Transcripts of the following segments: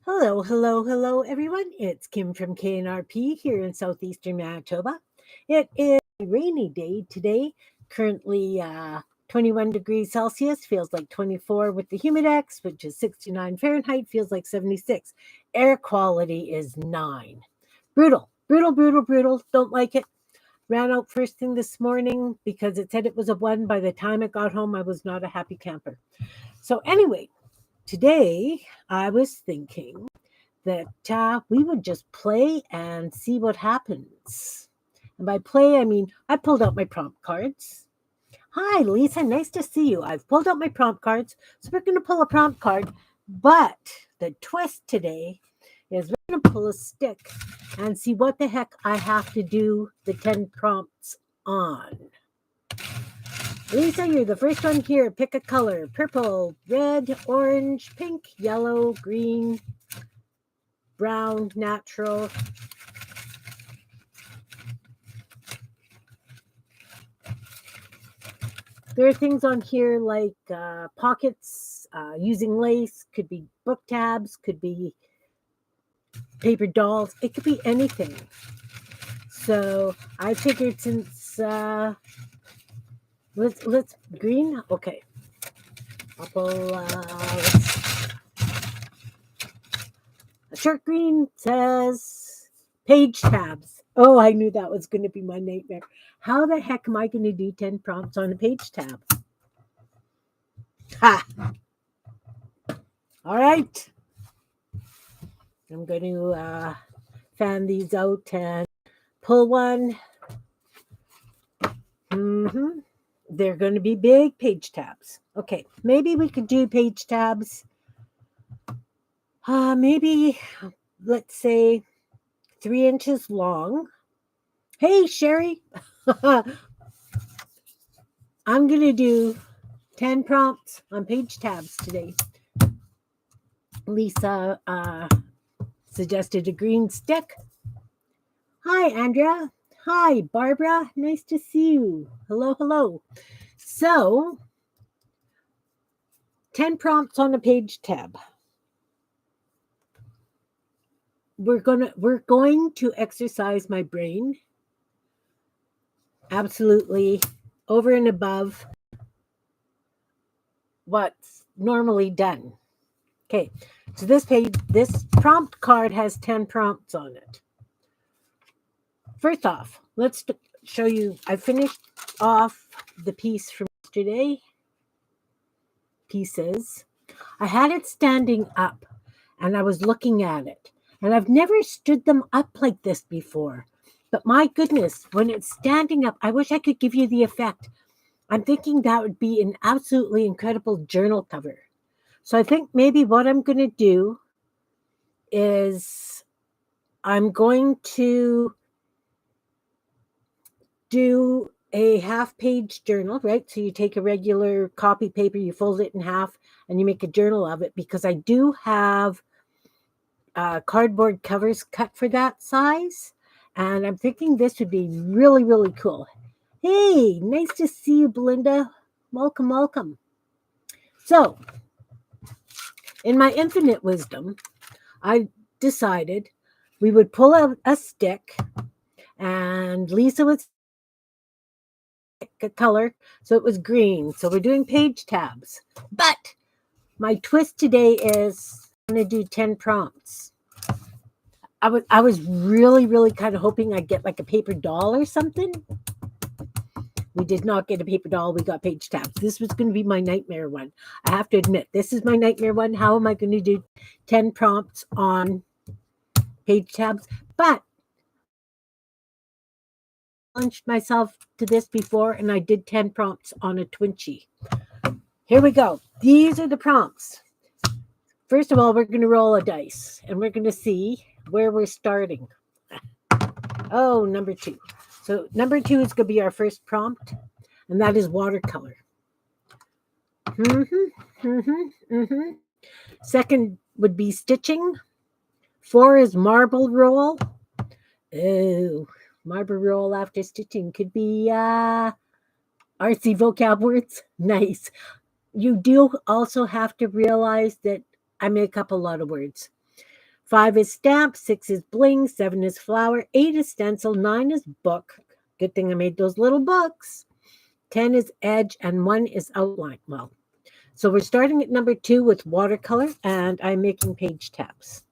Hello, hello, hello, everyone. It's Kim from K&RP here in southeastern Manitoba. It is a rainy day today, currently 21 degrees Celsius, feels like 24 with the humidex, which is 69 Fahrenheit, feels like 76. Air quality is 9. Brutal, brutal, brutal, brutal. Don't like it. Ran out first thing this morning because it said it was a 1. By the time I got home, I was not a happy camper. So, anyway, today I was thinking that we would just play and see what happens. And by play, I mean I pulled out my prompt cards. Hi, Lisa. Nice to see you. I've pulled out my prompt cards. So we're going to pull a prompt card. But the twist today is we're going to pull a stick and see what the heck I have to do the 10 prompts on. Lisa, you're the first one here. Pick a color: purple, red, orange, pink, yellow, green, brown, natural. There are things on here like pockets, using lace, could be book tabs, could be paper dolls. It could be anything. So I figured since let's green. Okay, I'll pull. A short green says page tabs. Oh, I knew that was going to be my nightmare. How the heck am I going to do 10 prompts on a page tab? Ha! All right. I'm going to fan these out and pull one. They're going to be big page tabs. Okay, maybe we could do page tabs. Maybe, let's say, 3 inches long. Hey, Sherry. I'm going to do 10 prompts on page tabs today. Lisa suggested a green stick. Hi, Andrea. Hi, Barbara. Nice to see you. Hello, hello. So, 10 prompts on a page tab. We're going to exercise my brain absolutely over and above what's normally done. Okay, so this prompt card has 10 prompts on it. First off, let's show you. I finished off the piece from yesterday. Pieces. I had it standing up and I was looking at it. And I've never stood them up like this before. But my goodness, when it's standing up, I wish I could give you the effect. I'm thinking that would be an absolutely incredible journal cover. So I think maybe what I'm going to do is I'm going to do a half-page journal, right? So you take a regular copy paper, you fold it in half, and you make a journal of it, because I do have cardboard covers cut for that size. And I'm thinking this would be really, really cool. Hey, nice to see you, Belinda. Welcome, welcome. So, in my infinite wisdom, I decided we would pull out a stick, and Lisa would pick a color, so it was green. So we're doing page tabs. But my twist today is I'm going to do 10 prompts. I was really, really kind of hoping I'd get like a paper doll or something. We did not get a paper doll. We got page tabs. This was going to be my nightmare one. I have to admit, this is my nightmare one. How am I going to do 10 prompts on page tabs? But I challenged myself to this before, and I did 10 prompts on a Twinchie. Here we go. These are the prompts. First of all, we're going to roll a dice, and we're going to see where we're starting. Oh, number 2. So number 2 is going to be our first prompt, and that is watercolor. Second would be stitching. 4 is marble roll. Oh, marble roll after stitching could be artsy vocab words. Nice. You do also have to realize that I make up a lot of words. 5 is stamp, 6 is bling, 7 is flower, 8 is stencil, 9 is book. Good thing I made those little books. 10 is edge, and 1 is outline. Well, so we're starting at number 2 with watercolor, and I'm making page tabs.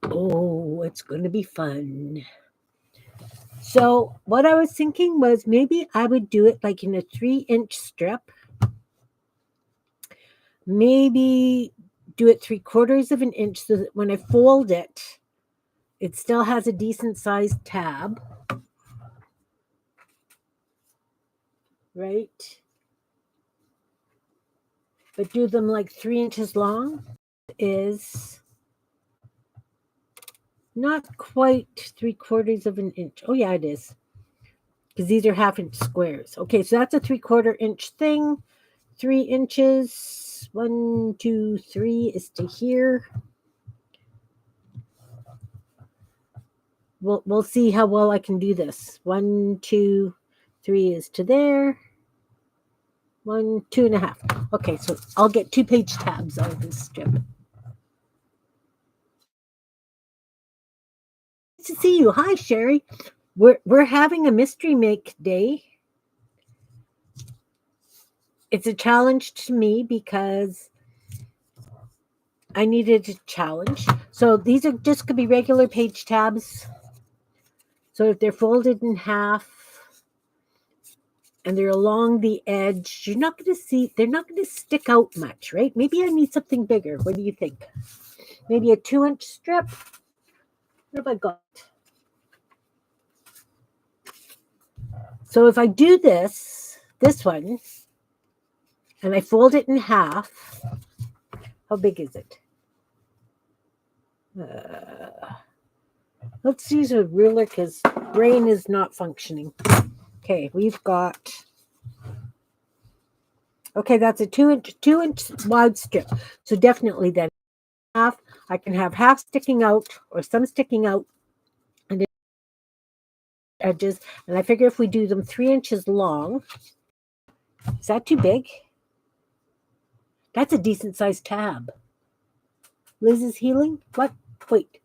Oh, it's going to be fun. So what I was thinking was maybe I would do it like in a 3-inch strip. Maybe do it 3/4 of an inch so that when I fold it, it still has a decent sized tab. Right? But do them like 3 inches long. Is not quite 3/4 of an inch. Oh, yeah, it is. Because these are 1/2 inch squares. Okay, so that's a 3/4 inch thing. 3 inches. 1, 2, 3 is to here. We'll see how well I can do this. 1, 2, 3 is to there. 1, 2.5. Okay, so I'll get 2 page tabs out of this strip. Nice to see you. Hi, Sherry. We're having a mystery make day. It's a challenge to me because I needed a challenge. So these are just could be regular page tabs. So if they're folded in half and they're along the edge, you're not going to see, they're not going to stick out much, right? Maybe I need something bigger. What do you think? Maybe a 2-inch strip? What have I got? So if I do this one, and I fold it in half, how big is it? Let's use a ruler because brain is not functioning. Okay, we've got. Okay, that's a 2-inch wide strip. So definitely then half. I can have half sticking out or some sticking out, and edges. And I figure if we do them 3 inches long, is that too big? That's a decent sized tab. Liz is healing. What? Wait.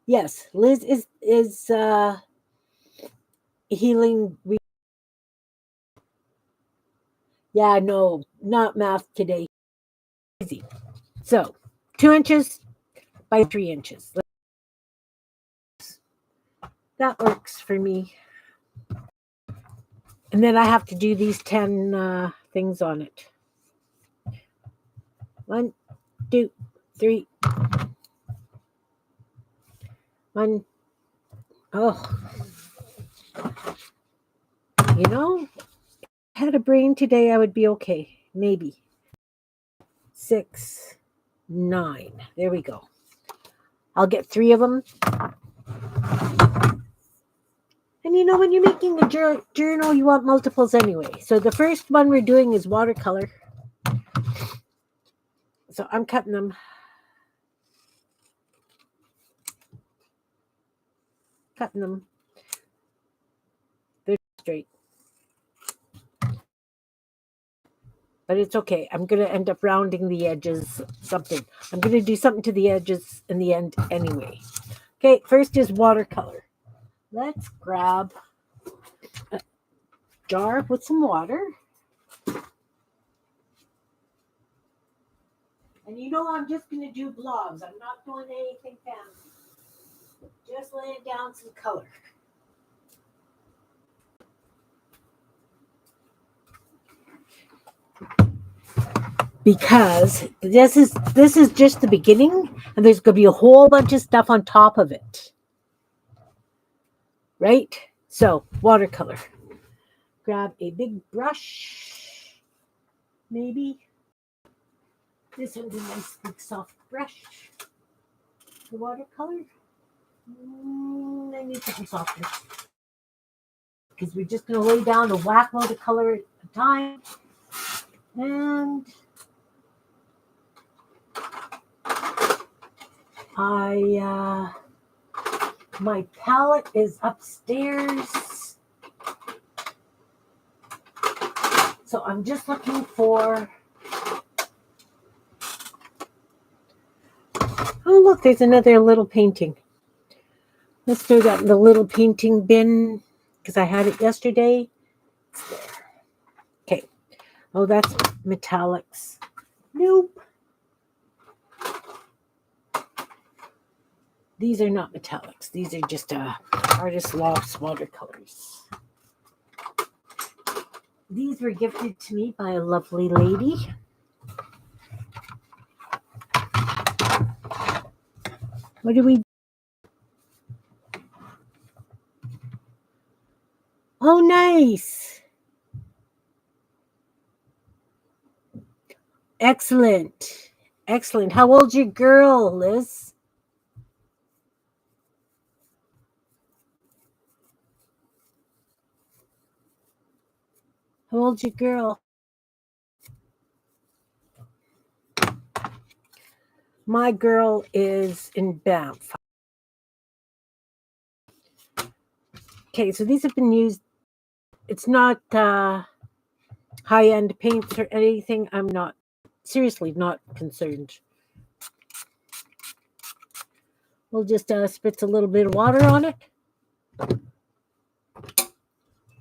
Yes, Liz is healing. Yeah, no, not math today. Easy. So 2 inches by 3 inches. That works for me. And then I have to do these 10 things on it. 1, 2, 3. 1. Oh. You know, if I had a brain today, I would be okay. Maybe. 6, 9. There we go. I'll get 3 of them. And you know, when you're making a journal, you want multiples anyway. So the first one we're doing is watercolor. So I'm cutting them. They're straight. But it's okay. I'm going to end up rounding the edges something. I'm going to do something to the edges in the end anyway. Okay, first is watercolor. Let's grab a jar with some water. And you know I'm just going to do blobs. I'm not doing anything fancy. Just laying down some color. Because this is just the beginning, and there's going to be a whole bunch of stuff on top of it. Right? So, watercolor. Grab a big brush. Maybe. This one's a nice big soft brush. The watercolor. I need something softer. Because we're just going to lay down a whack load of color at a time. And my palette is upstairs. So I'm just looking for Oh, look, there's another little painting. Let's throw that in the little painting bin because I had it yesterday. It's there. Okay. Oh, that's metallics. Nope. These are not metallics. These are just Artist Loft's watercolors. These were gifted to me by a lovely lady. What do we? Oh, nice. Excellent. Excellent. How old's your girl, Liz? How old's your girl? My girl is in Banff. Okay, so these have been used. It's not high-end paints or anything. I'm not, seriously, not concerned. We'll just spritz a little bit of water on it.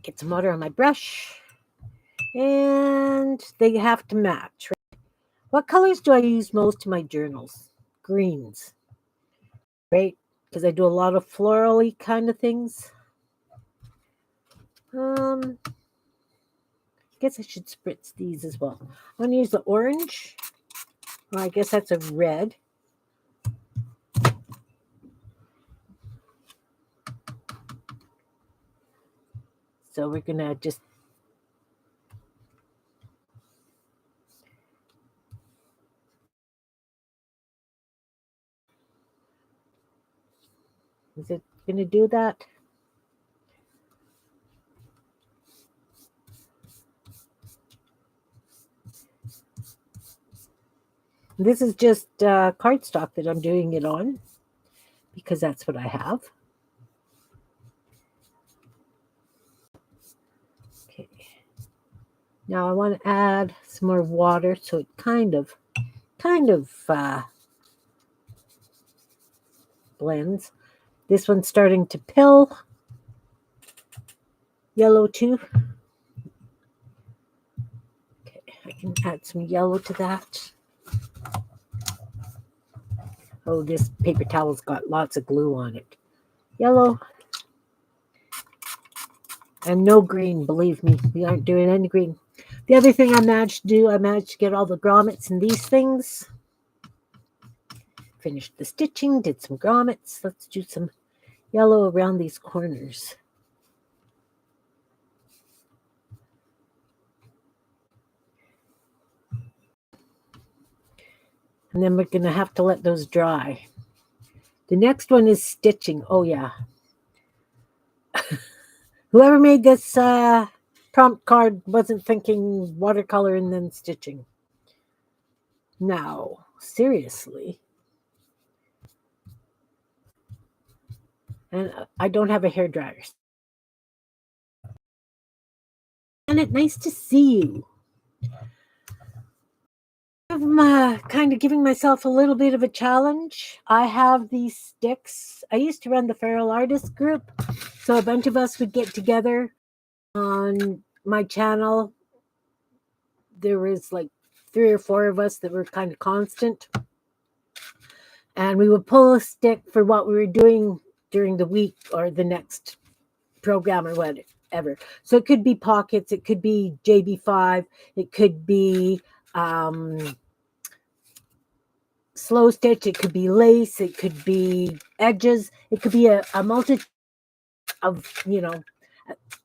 Get some water on my brush. And they have to match. Right? What colors do I use most in my journals? Greens. Right? Because I do a lot of floral-y kind of things. I guess I should spritz these as well. I'm going to use the orange. Well, I guess that's a red. So we're going to just... Is it going to do that? This is just cardstock that I'm doing it on because that's what I have. Okay. Now I want to add some more water so it kind of blends. This one's starting to pill. Yellow too. Okay, I can add some yellow to that. Oh, this paper towel's got lots of glue on it. Yellow. And no green, believe me. We aren't doing any green. The other thing I managed to do, I managed to get all the grommets in these things. Finished the stitching, did some grommets. Let's do some yellow around these corners. And then we're going to have to let those dry. The next one is stitching. Oh, yeah. Whoever made this prompt card wasn't thinking watercolor and then stitching. Now, seriously. And I don't have a hairdryer. And nice to see you. I'm kind of giving myself a little bit of a challenge. I have these sticks. I used to run the Feral Artist group, so a bunch of us would get together on my channel. There was like 3 or 4 of us that were kind of constant, and we would pull a stick for what we were doing during the week or the next program or whatever. So it could be pockets, it could be JB5, it could be slow stitch, it could be lace, it could be edges, it could be a multitude of,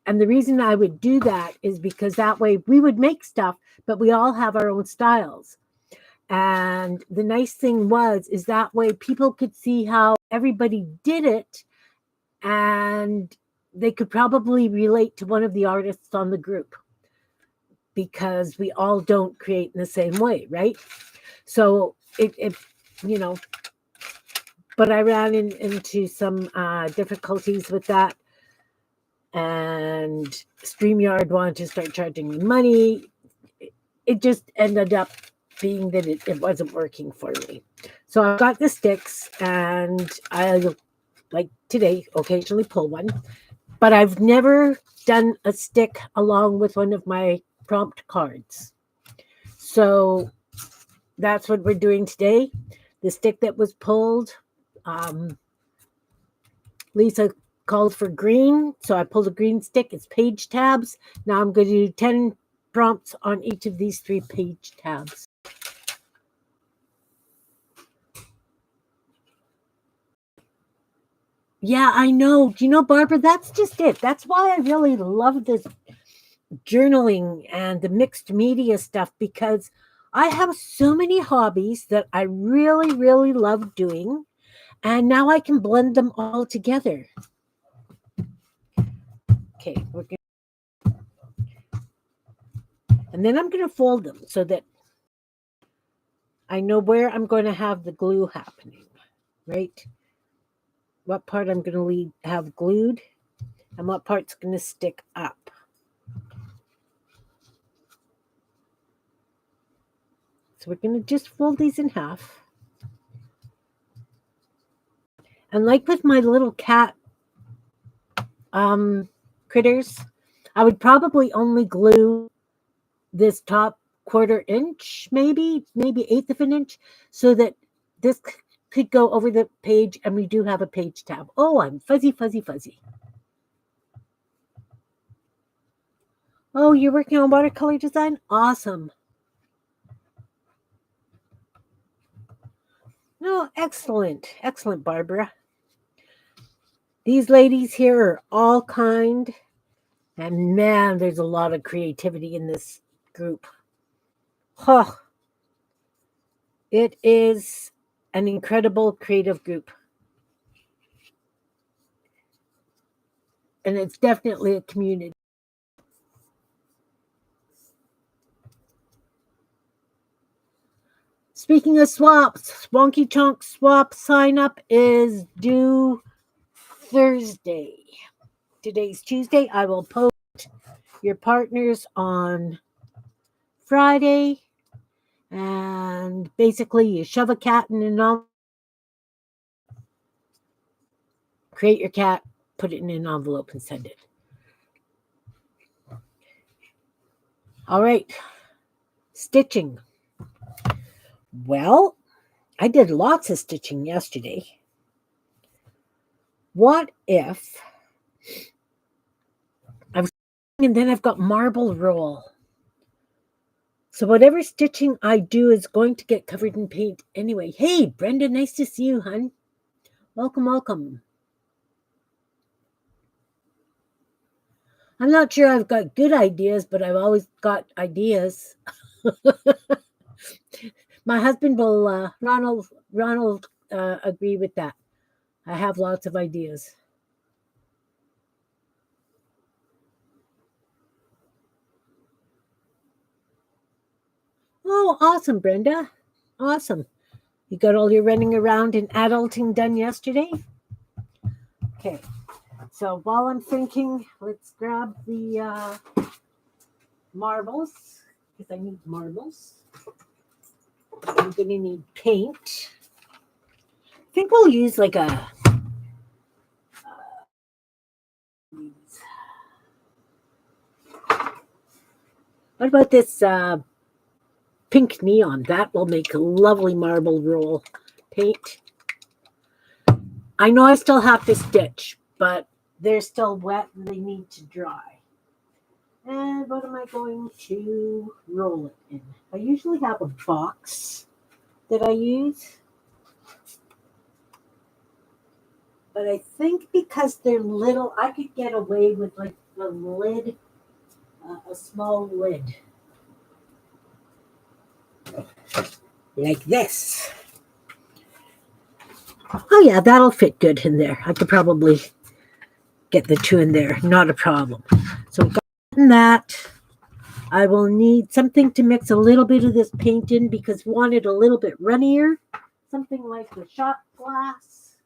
and the reason I would do that is because that way we would make stuff, but we all have our own styles. And the nice thing is that way people could see how everybody did it, and they could probably relate to one of the artists on the group because we all don't create in the same way, right? So it but I ran into some difficulties with that, and StreamYard wanted to start charging me money. It just ended up being that it wasn't working for me. So I've got the sticks, and I, like today, occasionally pull one. But I've never done a stick along with one of my prompt cards. So that's what we're doing today. The stick that was pulled, Lisa called for green, so I pulled a green stick. It's page tabs. Now I'm going to do 10 prompts on each of these 3 page tabs. Yeah, I know. Do you know, Barbara, that's just it. That's why I really love this journaling and the mixed media stuff, because I have so many hobbies that I really, really love doing. And now I can blend them all together. Okay, and then I'm going to fold them so that I know where I'm going to have the glue happening, right? What part I'm going to have glued and what part's going to stick up. So we're going to just fold these in half. And like with my little cat critters, I would probably only glue this top 1/4 inch, maybe 1/8 of an inch, so that this could go over the page, and we do have a page tab. Oh, I'm fuzzy. Oh, you're working on watercolor design? Awesome. No, excellent, Barbara. These ladies here are all kind, and man, there's a lot of creativity in this group. Huh. It is an incredible creative group. And it's definitely a community. Speaking of swaps, Wonky Chunk swap sign up is due Thursday. Today's Tuesday. I will post your partners on Friday. And basically, you shove a cat in an envelope, create your cat, put it in an envelope, and send it. All right. Stitching. Well, I did lots of stitching yesterday. What if and then I've got marble roll. So whatever stitching I do is going to get covered in paint anyway. Hey, Brenda, nice to see you, hun. Welcome. I'm not sure I've got good ideas, but I've always got ideas. My husband will, Ronald, agree with that. I have lots of ideas. Oh, awesome, Brenda. Awesome. You got all your running around and adulting done yesterday? Okay. So while I'm thinking, let's grab the marbles, because I need marbles. I'm going to need paint. I think we'll use like a... what about this pink neon? That will make a lovely marble roll paint. I know I still have to stitch, but they're still wet and they need to dry. And what am I going to roll it in? I usually have a box that I use. But I think because they're little, I could get away with like the lid, a small lid. Like this. Oh yeah, that'll fit good in there. I could probably get the 2 in there. Not a problem. So I've gotten that. I will need something to mix a little bit of this paint in because we want it a little bit runnier. Something like the shot glass.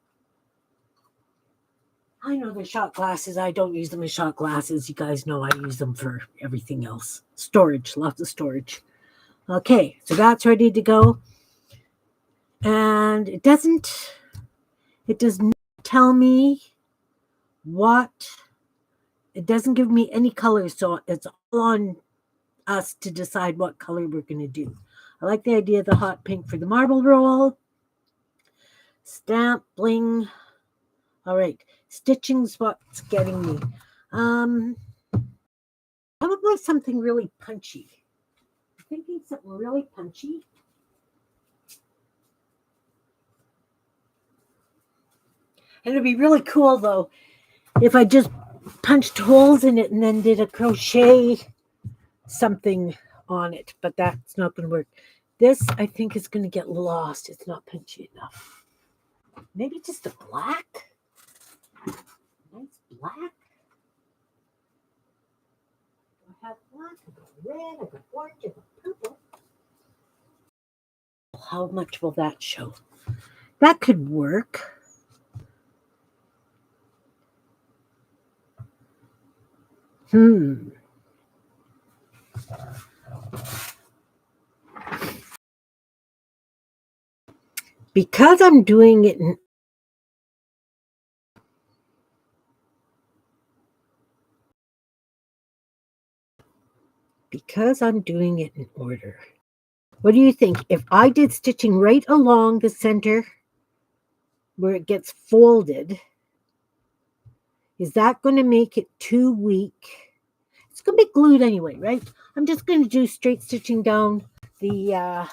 I know they're shot glasses. I don't use them as shot glasses. You guys know I use them for everything else. Storage, lots of storage. Okay, so that's ready to go. And it does not tell me what, it doesn't give me any colors, so it's all on us to decide what color we're going to do. I like the idea of the hot pink for the marble roll. Stamp, bling. All right, stitching's what's getting me. Probably something really punchy. I'm thinking something really punchy. And it'd be really cool, though, if I just punched holes in it and then did a crochet something on it, but that's not going to work. This, I think, is going to get lost. It's not punchy enough. Maybe just a black? Nice black? I have black, I got red, I got orange, I got purple. How much will that show? That could work. Because I'm doing it in order. What do you think? If I did stitching right along the center where it gets folded, is that going to make it too weak? It's going to be glued anyway, right? I'm just going to do straight stitching down the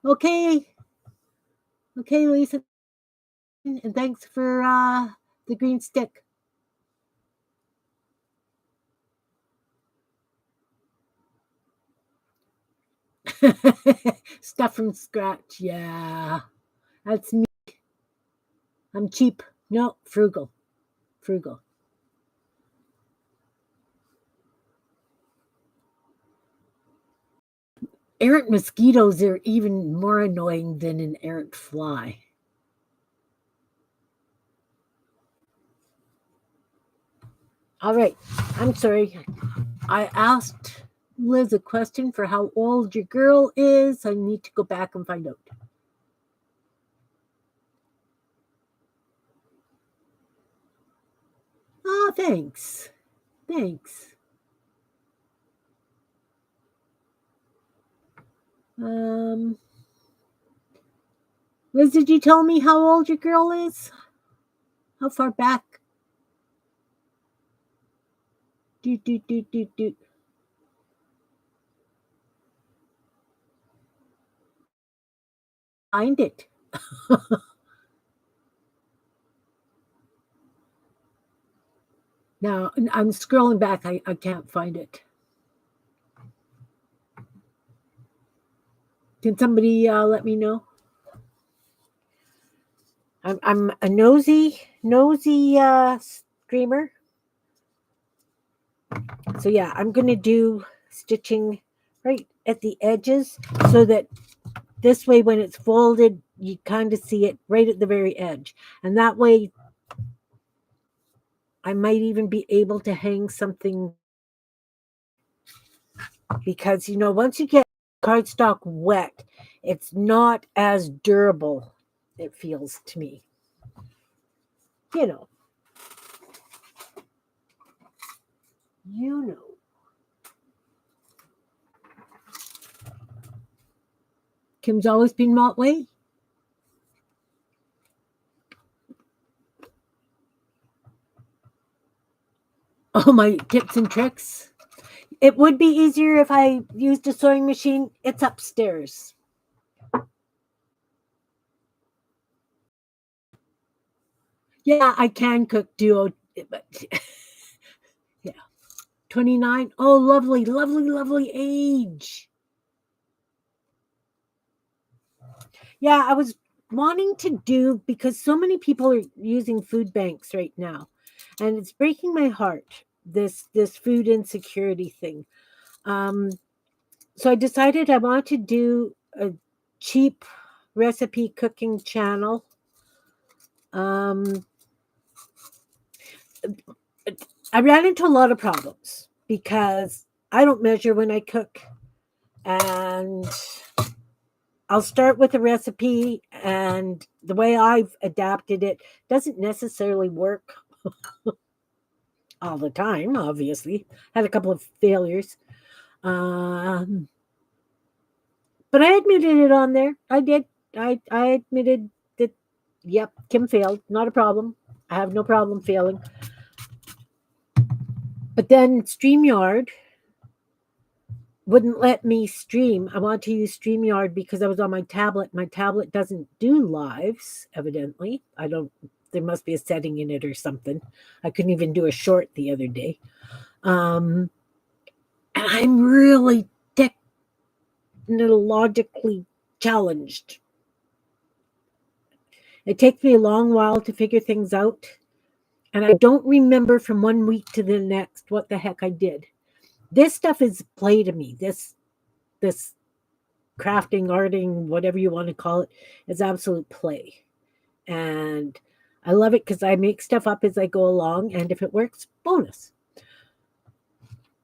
okay, Lisa, and thanks for the green stick. Stuff from scratch, yeah. That's me. I'm cheap. No, frugal. Errant mosquitoes are even more annoying than an errant fly. All right. I'm sorry. I asked Liz a question for how old your girl is. I need to go back and find out. Oh, thanks. Liz, did you tell me how old your girl is? How far back? Do. Find it. Now, I'm scrolling back. I can't find it. Can somebody let me know? I'm a nosy screamer. So yeah, I'm going to do stitching right at the edges so that this way when it's folded, you kind of see it right at the very edge. And that way I might even be able to hang something, because, once you get cardstock wet, it's not as durable, it feels to me. You know. Kim's always been that way. Oh, my tips and tricks. It would be easier if I used a sewing machine. It's upstairs. Yeah, I can cook duo, but yeah. 29. Oh, lovely age. Yeah, I was wanting to do, because so many people are using food banks right now, and it's breaking my heart, this food insecurity thing. So I decided I want to do a cheap recipe cooking channel. I ran into a lot of problems because I don't measure when I cook, and I'll start with a recipe, and the way I've adapted it doesn't necessarily work all the time. Obviously, had a couple of failures, um, but I admitted it on there. I did. I admitted that. Yep, Kim failed. Not a problem. I have no problem failing. But then StreamYard wouldn't let me stream. I wanted to use StreamYard because I was on my tablet. My tablet doesn't do lives, evidently. I don't, there must be a setting in it or something. I couldn't even do a short the other day. And I'm really technologically challenged. It takes me a long while to figure things out. And I don't remember from one week to the next what the heck I did. This stuff is play to me. This crafting, arting, whatever you want to call it, is absolute play. And I love it because I make stuff up as I go along. And if it works, bonus.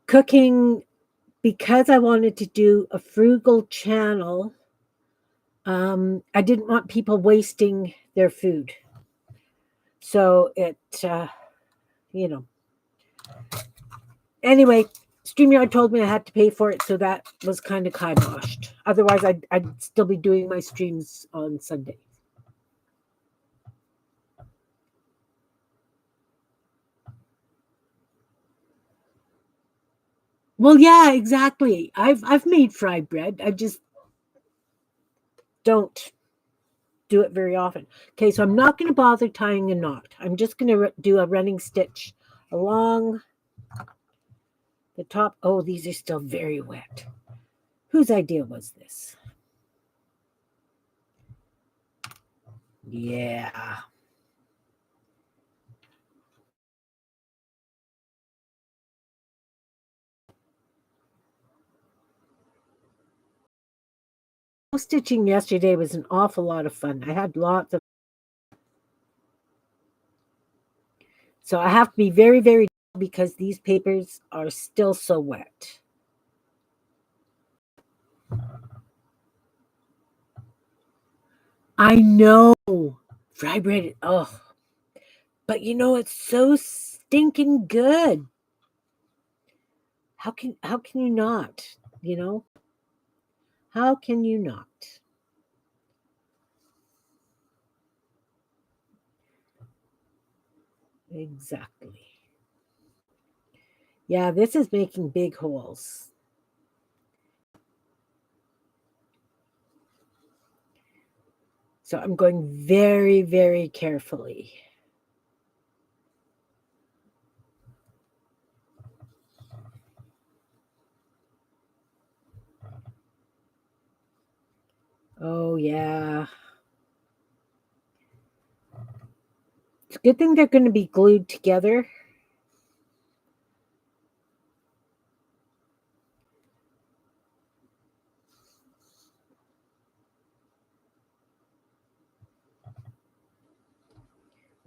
Cooking, because I wanted to do a frugal channel, I didn't want people wasting their food. So you know, anyway, StreamYard told me I had to pay for it, so that was kind of kiboshed. Otherwise, I'd still be doing my streams on Sunday. Well, yeah, exactly. I've made fried bread. I just don't do it very often. Okay, so I'm not going to bother tying a knot. I'm just going to do a running stitch along the top. Oh, these are still very wet. Whose idea was this? Yeah. Stitching yesterday was an awful lot of fun. I had lots of. So I have to be very, very because these papers are still so wet. I know. Fry bread. Oh, but it's so stinking good. How can you not? You know? How can you not? Exactly. Yeah, this is making big holes. So I'm going very, very carefully. Oh, yeah. It's a good thing they're going to be glued together.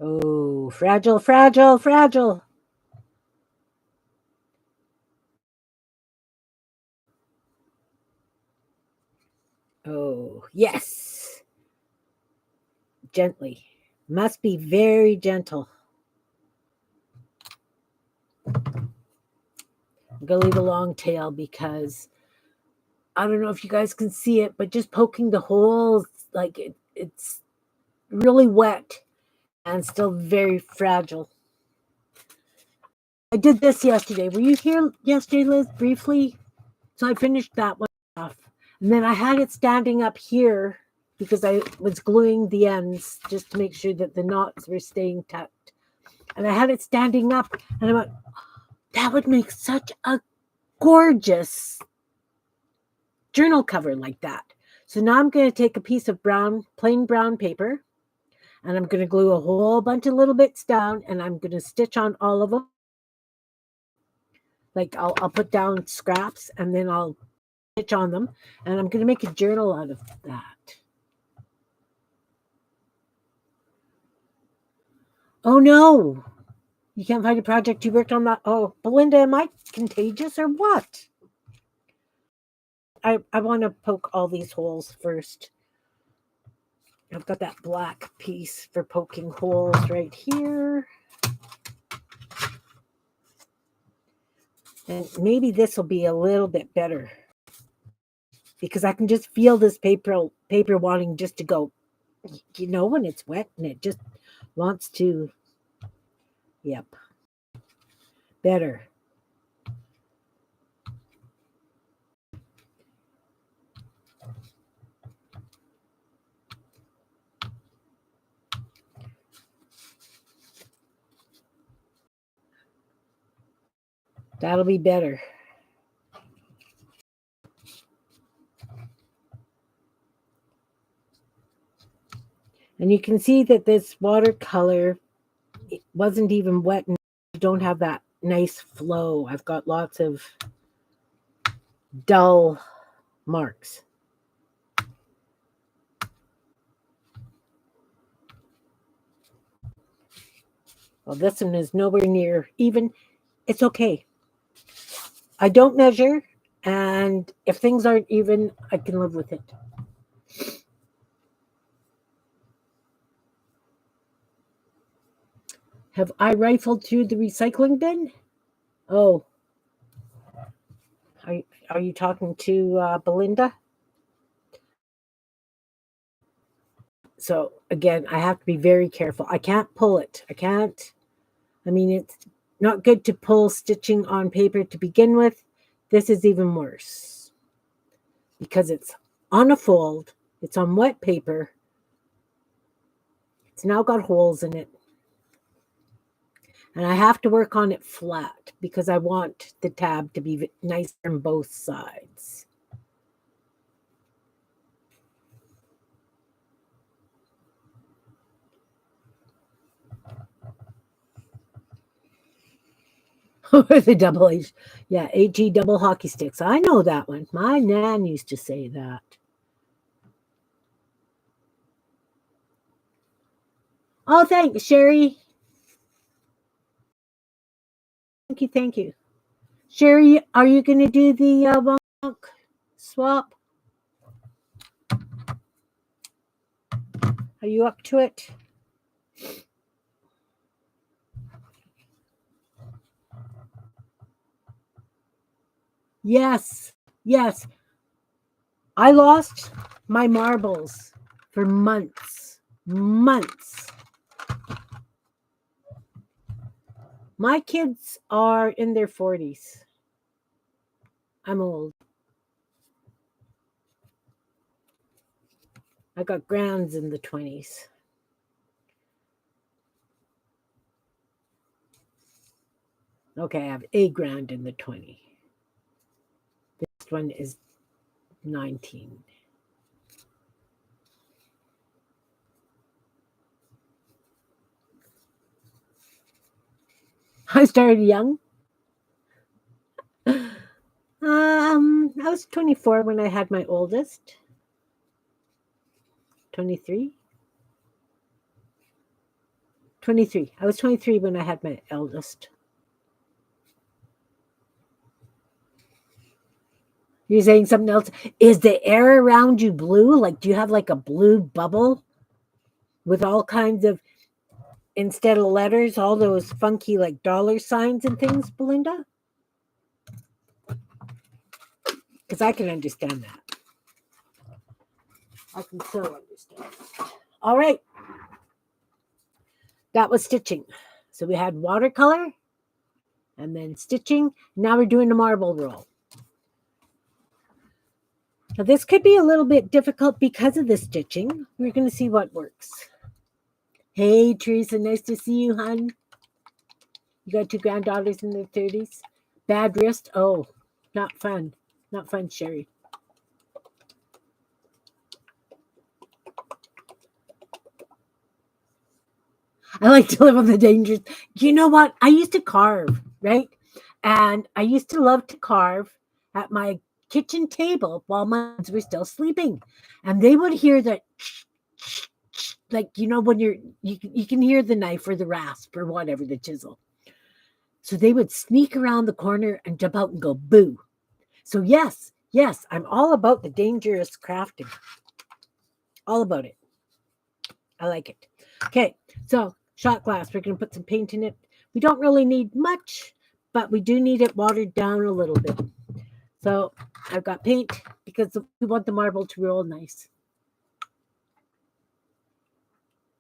Oh, fragile, fragile, fragile. Oh, yes. Gently. Must be very gentle. I'm going to leave a long tail because I don't know if you guys can see it, but just poking the holes, like it's really wet and still very fragile. I did this yesterday. Were you here yesterday, Liz, briefly? So I finished that one off. And then I had it standing up here because I was gluing the ends just to make sure that the knots were staying tucked. And I had it standing up, and I went, that would make such a gorgeous journal cover like that. So now I'm going to take a piece of plain brown paper, and I'm going to glue a whole bunch of little bits down, and I'm going to stitch on all of them. Like I'll put down scraps, and then I'll stitch on them, and I'm going to make a journal out of that. Oh no, you can't find a project you worked on that. Oh, Belinda, am I contagious or what? I want to poke all these holes first. I've got that black piece for poking holes right here. And maybe this will be a little bit better because I can just feel this paper wanting just to go, you know, when it's wet and it just wants to, yep, better. That'll be better. And you can see that this watercolor, it wasn't even wet and you don't have that nice flow. I've got lots of dull marks. Well, this one is nowhere near even. It's okay. I don't measure, and if things aren't even, I can live with it. Have I rifled through the recycling bin? Oh, are you talking to Belinda? So again, I have to be very careful. I can't pull it. I can't. I mean, it's not good to pull stitching on paper to begin with. This is even worse because it's on a fold. It's on wet paper. It's now got holes in it. And I have to work on it flat because I want the tab to be nice on both sides. The double H. Yeah, HE double hockey sticks. I know that one. My nan used to say that. Oh, thanks, Sherry. Thank you, thank you. Sherry, are you going to do the wonk swap? Are you up to it? Yes, yes. I lost my marbles for months. Months. My kids are in their 40s. I'm old. I got grands in the 20s. Okay, I have a grand in the 20. This one is 19. I started young. I was 24 when I had my oldest. 23. 23. I was 23 when I had my eldest. You're saying something else? Is the air around you blue? Like, do you have like a blue bubble with all kinds of, instead of letters, all those funky like dollar signs and things, Belinda? Because I can understand that. I can so understand. All right. That was stitching. So we had watercolor and then stitching. Now we're doing the marble roll. Now this could be a little bit difficult because of the stitching. We're going to see what works. Hey, Teresa, nice to see you, hon. You got two granddaughters in their 30s. Bad wrist? Oh, not fun. Not fun, Sherry. I like to live on the dangerous. You know what? I used to carve, right? And I used to love to carve at my kitchen table while my kids were still sleeping. And they would hear that, like, you know, when you can hear the knife or the rasp or whatever, the chisel. So they would sneak around the corner and jump out and go boo. So yes, Yes, I'm all about the dangerous crafting. All about it. I like it. Okay, so shot glass. We're going to put some paint in it. We don't really need much, but we do need it watered down a little bit. So I've got paint because we want the marble to roll nice.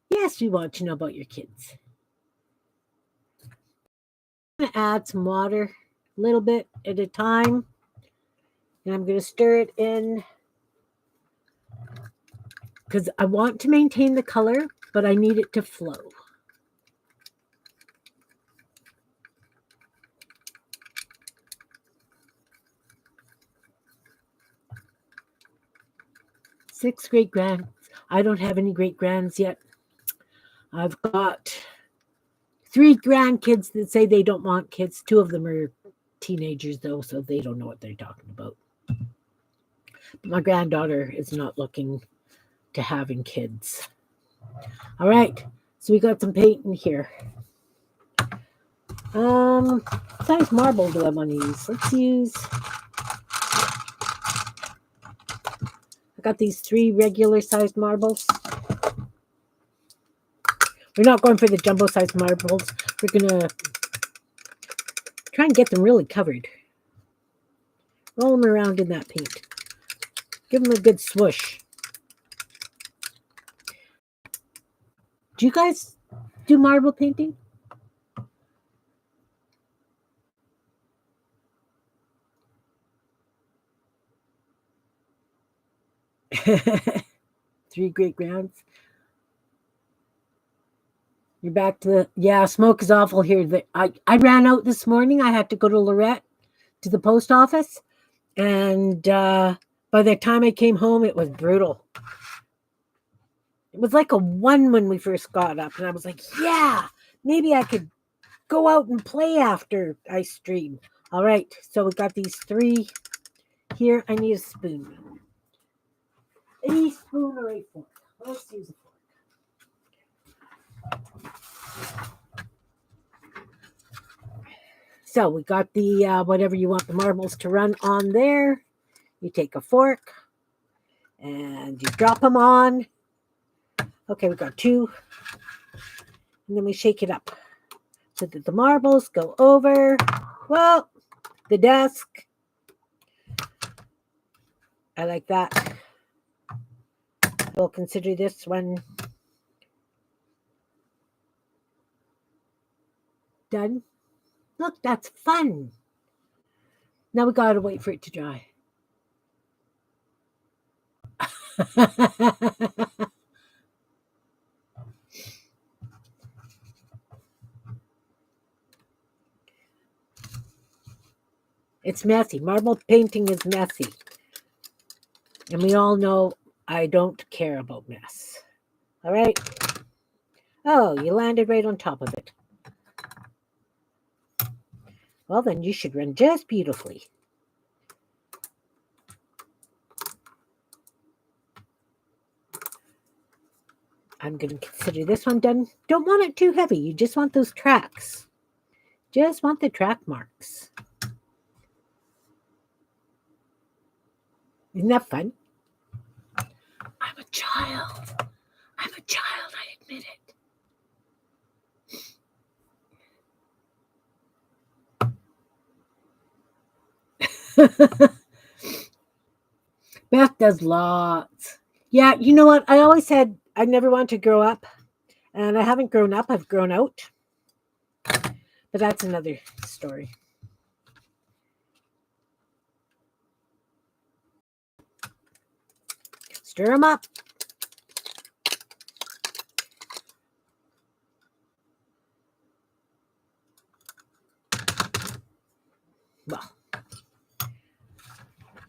Yes, we want to know about your kids. I'm going to add some water, a little bit at a time, and I'm going to stir it in because I want to maintain the color, but I need it to flow. Six great grands. I don't have any great grands yet. I've got 3 grandkids that say they don't want kids. 2 of them are teenagers, though, so they don't know what they're talking about. But my granddaughter is not looking to having kids. All right, so we got some paint in here. What size marble do I want to use? Let's use. I got these 3 regular sized marbles. We're not going for the jumbo sized marbles. We're gonna try and get them really covered. Roll them around in that paint. Give them a good swoosh. Do you guys do marble painting? Three great grounds. You're back to the, yeah, smoke is awful here. I ran out this morning. I had to go to Lorette to the post office. And by the time I came home, it was brutal. It was like a 1 when we first got up. And I was like, yeah, maybe I could go out and play after I stream. All right. So we got these 3 here. I need a spoon. A spoon or a fork. Let's use a fork. So we got the whatever you want the marbles to run on there. You take a fork and you drop them on. Okay, we got 2. And then we shake it up so that the marbles go over, well, the desk. I like that. We'll consider this one done. Look, that's fun. Now we gotta wait for it to dry. It's messy. Marble painting is messy. And we all know I don't care about mess. All right. Oh, you landed right on top of it. Well, then you should run just beautifully. I'm going to consider this one done. Don't want it too heavy. You just want those tracks. Just want the track marks. Isn't that fun? I'm a child. I'm a child, I admit it. Beth does lots. Yeah, you know what? I always said I never want to grow up. And I haven't grown up. I've grown out. But that's another story. Stir them up. Well,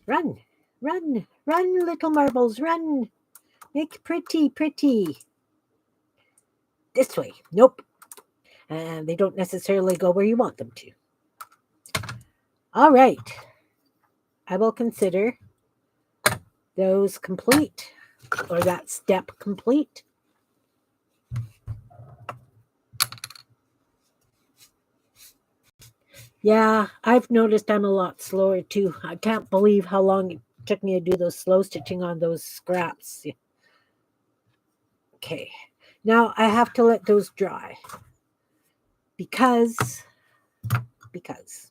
run, run, run, little marbles, run. Make pretty, pretty. This way. Nope. And they don't necessarily go where you want them to. All right. I will consider those complete, or that step complete. Yeah, I've noticed I'm a lot slower too. I can't believe how long it took me to do those slow stitching on those scraps. Okay. Now I have to let those dry because because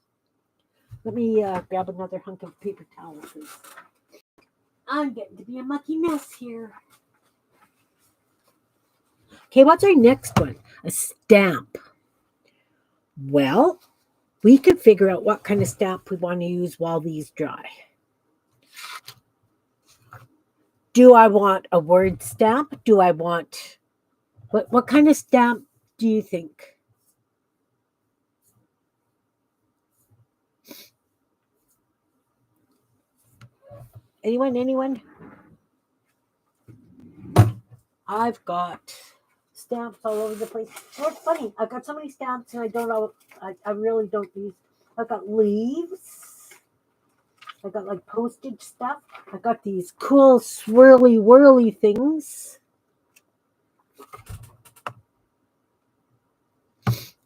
let me grab another hunk of paper towel because I'm getting to be a mucky mess here. Okay, what's our next one? A stamp. Well, we could figure out what kind of stamp we want to use while these dry. Do I want a word stamp? Do I want what kind of stamp do you think? Anyone? I've got stamps all over the place. You know, it's funny. I've got so many stamps and I don't know. I really don't use. I've got leaves. I got like postage stuff. I got these cool swirly whirly things.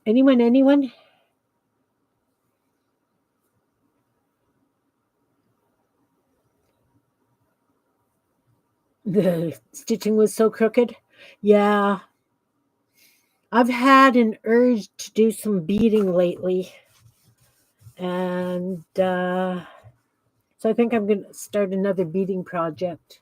Anyone? The stitching was so crooked. Yeah, I've had an urge to do some beading lately, and so I think I'm going to start another beading project.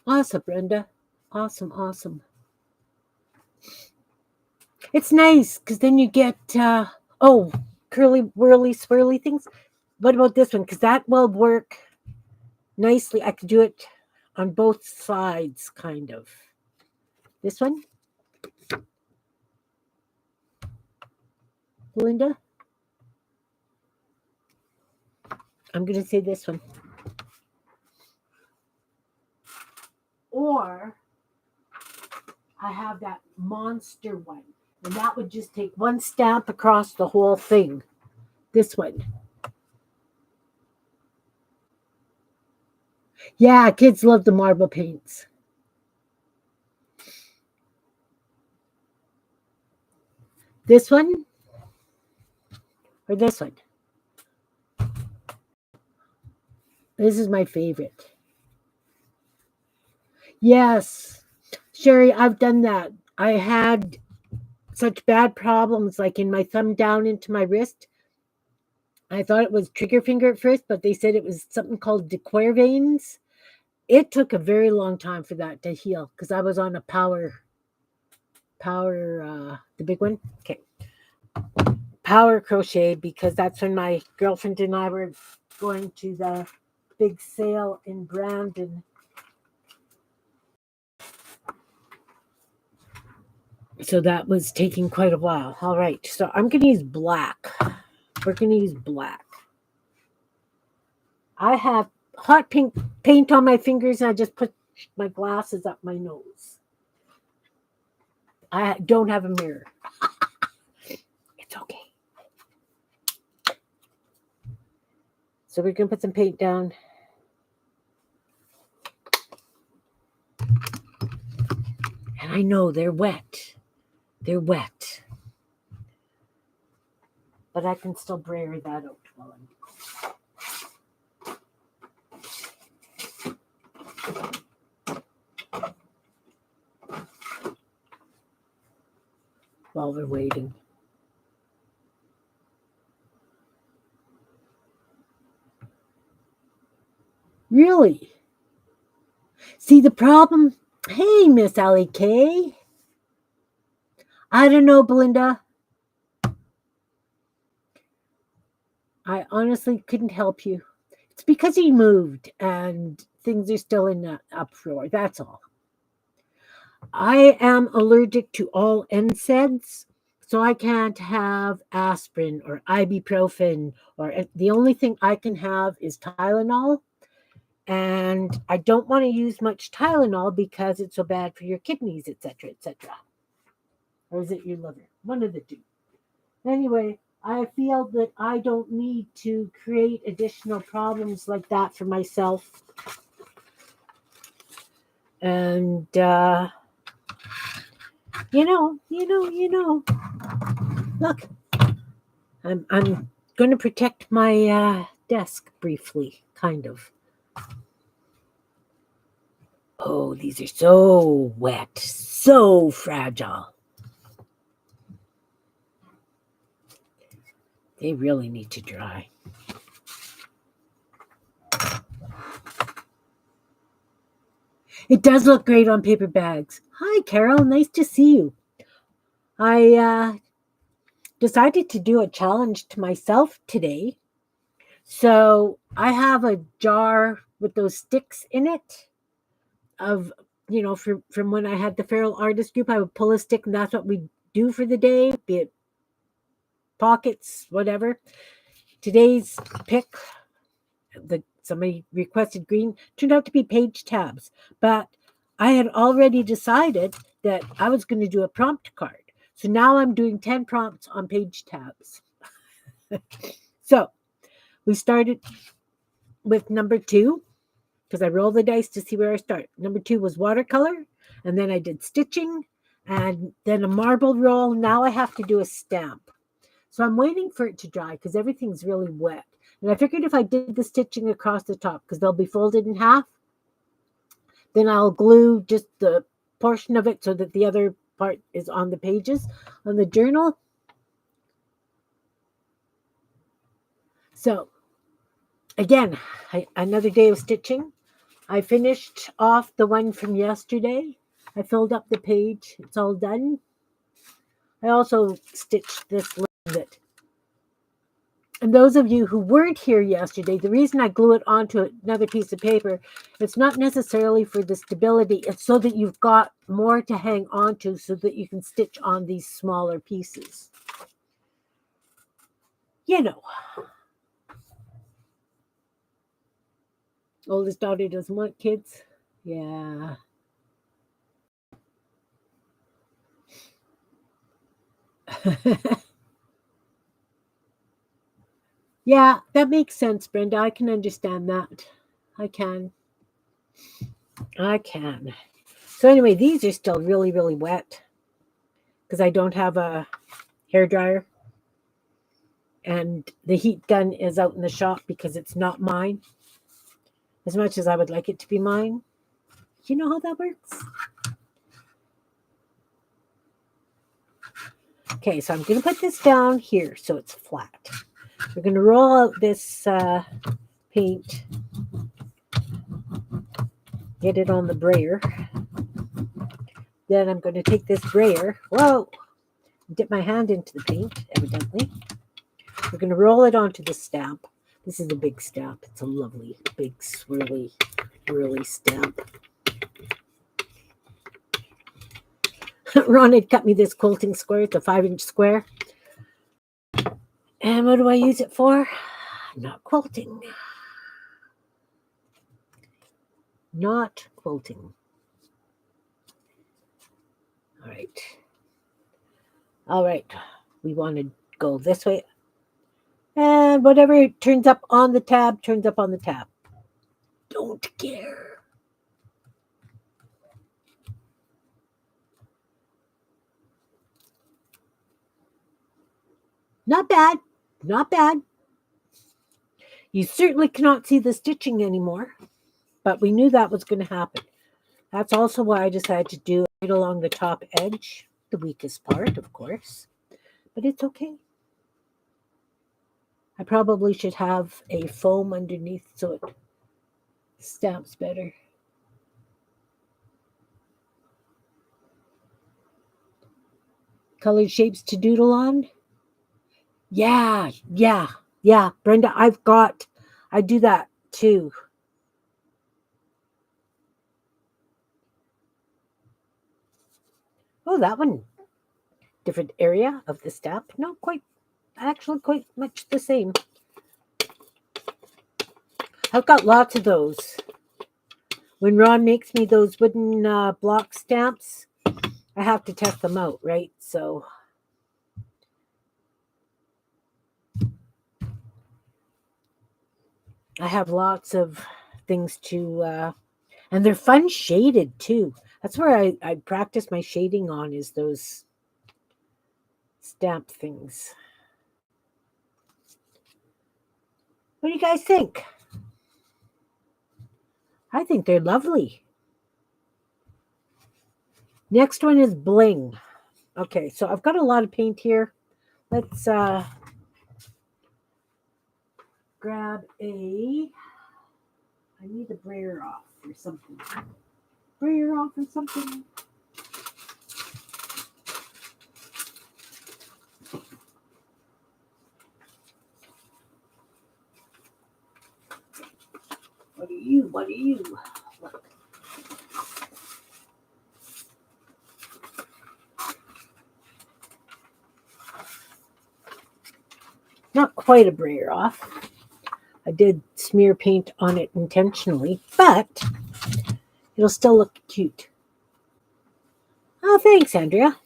Awesome, Brenda. Awesome. It's nice because then you get oh, curly whirly swirly things. What about this one? Because that will work nicely. I could do it on both sides, kind of. This one, Belinda. I'm going to say this one. Or I have that monster one, and that would just take one stamp across the whole thing. This one. Yeah, kids love the marble paints. This one or this one? This is my favorite. Yes, Sherry, I've done that. I had such bad problems, like in my thumb down into my wrist. I thought it was trigger finger at first, but they said it was something called Dequire veins. It took a very long time for that to heal because I was on a power, the big one. Okay, power crochet because that's when my girlfriend and I were going to the big sale in Brandon. So that was taking quite a while. All right, so I'm going to use black. We're going to use black. I have hot pink paint on my fingers and I just put my glasses up my nose. I don't have a mirror. It's okay. So we're going to put some paint down. And I know they're wet. They're wet. But I can still brayer that out while we're waiting. Really? See the problem? Hey, Miss Allie K. I don't know, Belinda. I honestly couldn't help you. It's because he moved and things are still in the uproar. That's all. I am allergic to all NSAIDs, so I can't have aspirin or ibuprofen, or the only thing I can have is Tylenol. And I don't want to use much Tylenol because it's so bad for your kidneys, etc., etc. Or is it your liver? One of the two. Anyway, I feel that I don't need to create additional problems like that for myself. And, look, I'm going to protect my desk briefly, kind of. Oh, these are so wet, so fragile. They really need to dry. It does look great on paper bags. Hi, Carol. Nice to see you. I decided to do a challenge to myself today. So I have a jar with those sticks in it of, from when I had the Feral Artist Group. I would pull a stick and that's what we do for the day, be it pockets, whatever. Today's pick, somebody requested green, turned out to be page tabs. But I had already decided that I was going to do a prompt card. So now I'm doing 10 prompts on page tabs. So we started with number 2 because I roll the dice to see where I start. Number 2 was watercolor, and then I did stitching, and then a marble roll. Now I have to do a stamp. So I'm waiting for it to dry because everything's really wet. And I figured if I did the stitching across the top, because they'll be folded in half, then I'll glue just the portion of it so that the other part is on the pages on the journal. So again, another day of stitching. I finished off the one from yesterday. I filled up the page. It's all done. I also stitched this little bit. And those of you who weren't here yesterday, the reason I glue it onto another piece of paper, it's not necessarily for the stability. It's so that you've got more to hang onto so that you can stitch on these smaller pieces. You know. Oldest daughter doesn't want kids. Yeah. Yeah, that makes sense, Brenda. I can understand that. I can. So anyway, these are still really, really wet because I don't have a hair dryer. And the heat gun is out in the shop because it's not mine. As much as I would like it to be mine. You know how that works? Okay, so I'm going to put this down here so it's flat. We're going to roll out this paint. Get it on the brayer. Then I'm going to take this brayer. Whoa! Dip my hand into the paint, evidently. We're going to roll it onto the stamp. This is a big stamp. It's a lovely, big, swirly, whirly stamp. Ron had cut me this quilting square. It's a 5-inch square. And what do I use it for? Not quilting. Not quilting. All right. We want to go this way. And whatever turns up on the tab, turns up on the tab. Don't care. Not bad. Not bad. You certainly cannot see the stitching anymore, but we knew that was going to happen. That's also why I decided to do it right along the top edge, the weakest part, of course, but it's okay. I probably should have a foam underneath so it stamps better. Colored shapes to doodle on? Yeah. Brenda, I do that too. Oh, that one. Different area of the stamp. No, actually quite much the same. I've got lots of those. When Ron makes me those wooden block stamps, I have to test them out, right? So I have lots of things to, and they're fun shaded too. That's where I practice my shading on, is those stamp things. What do you guys think? I think they're lovely. Next one is bling. Okay, so I've got a lot of paint here. Let's grab a. I need a brayer off or something. Brayer off or something. What are you? What are you? Look. Not quite a brayer off. I did smear paint on it intentionally, but it'll still look cute. Oh, thanks, Andrea.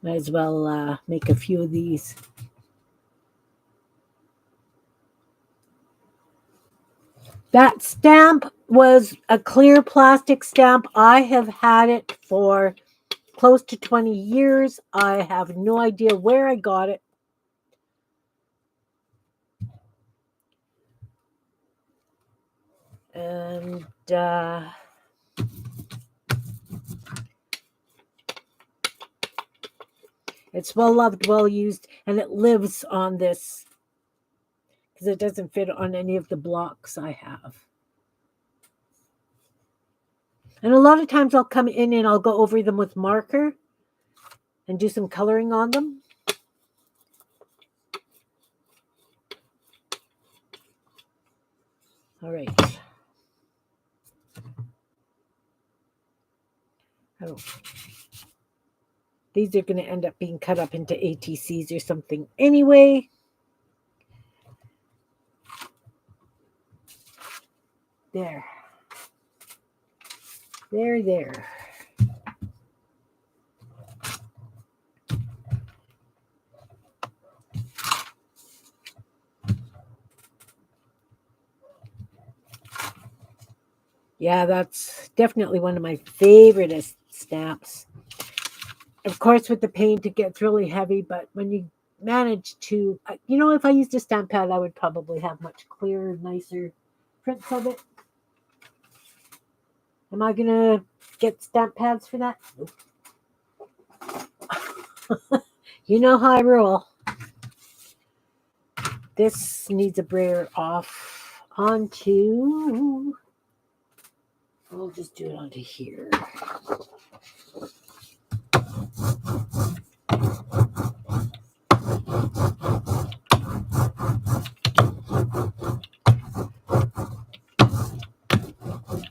Might as well make a few of these. That stamp was a clear plastic stamp. I have had it for close to 20 years. I have no idea where I got it. And it's well loved, well used, and it lives on this because it doesn't fit on any of the blocks I have. And a lot of times I'll come in and I'll go over them with marker and do some coloring on them. All right. Oh. These are going to end up being cut up into ATCs or something anyway. There. There. Yeah, that's definitely one of my favorite stamps. Of course, with the paint, it gets really heavy, but when you manage to, if I used a stamp pad, I would probably have much clearer, nicer prints of it. Am I going to get stamp pads for that? Nope. You know how I roll. This needs a brayer off onto. We'll just do it onto here.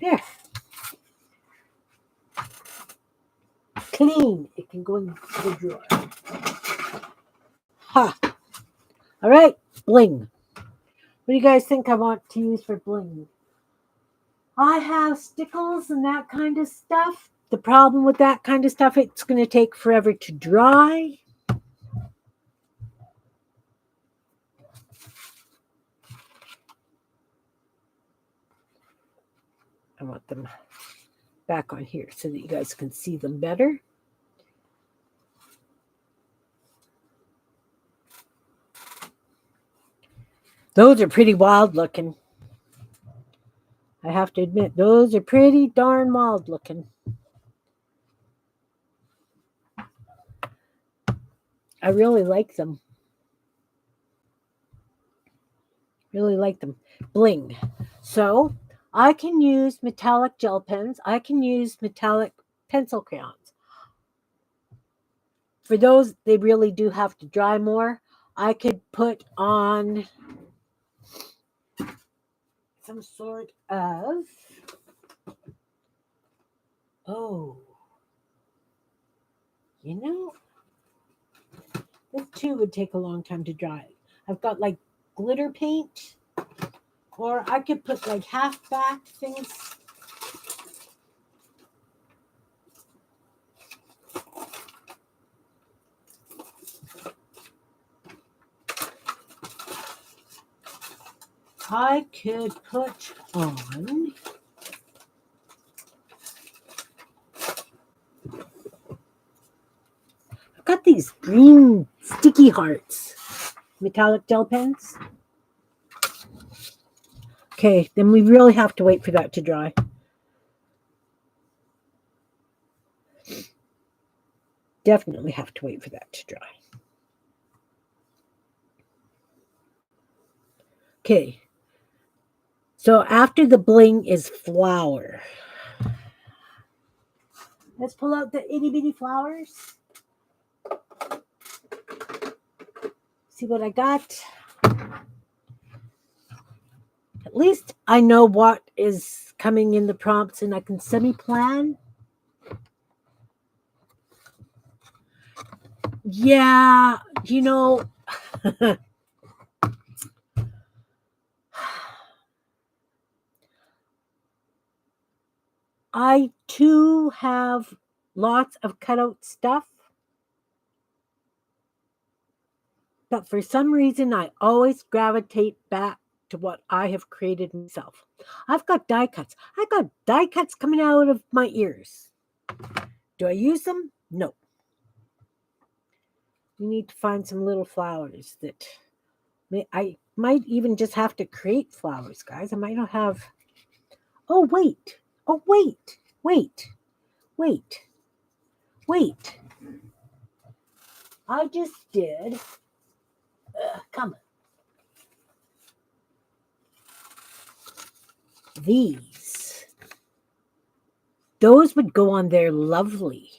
There. Clean. It can go in the drawer. Ha. All right. Bling. What do you guys think I want to use for bling? I have stickles and that kind of stuff. The problem with that kind of stuff, it's going to take forever to dry. I want them back on here so that you guys can see them better. Those are pretty wild looking. I have to admit, those are pretty darn wild looking. I really like them. Really like them. Bling. So I can use metallic gel pens. I can use metallic pencil crayons. For those, they really do have to dry more. I could put on some sort of, this too would take a long time to dry. I've got like glitter paint, or I could put like half back things. I could put on I've got these green sticky hearts, metallic gel pens. Okay, then we really have to wait for that to dry. Definitely have to wait for that to dry. Okay. So after the bling is flour. Let's pull out the itty bitty flowers. See what I got. At least I know what is coming in the prompts and I can semi-plan. Yeah, I too have lots of cutout stuff. But for some reason, I always gravitate back to what I have created myself. I've got die cuts. I got die cuts coming out of my ears. Do I use them? No. We need to find some little flowers that I might even just have to create flowers, guys. I might not have. Oh, wait. Oh, wait. Wait. Wait. Wait. I just did. Come on. These. Those would go on there lovely.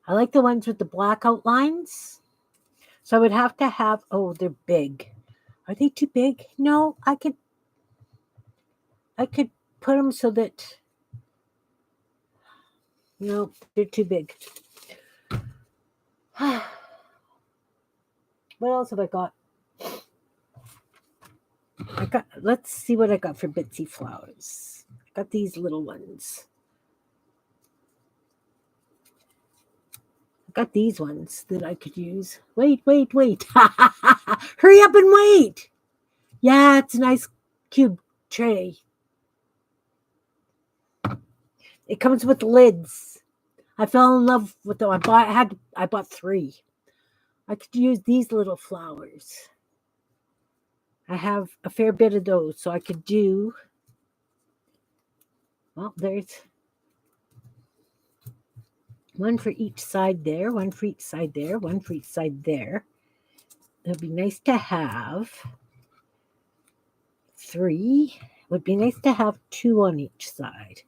I like the ones with the black outlines. So I would have to have, oh, they're big. Are they too big? No, I could put them so that, no, they're too big. What else have I got? Let's see what I got for Bitsy flowers. I got these little ones. I got these ones that I could use. Wait. Hurry up and wait. Yeah, it's a nice cube tray. It comes with lids. I fell in love with them. I bought 3. I could use these little flowers. I have a fair bit of those, so I could do. Well, there's one for each side there, one for each side there, one for each side there. It would be nice to have 3. It would be nice to have 2 on each side.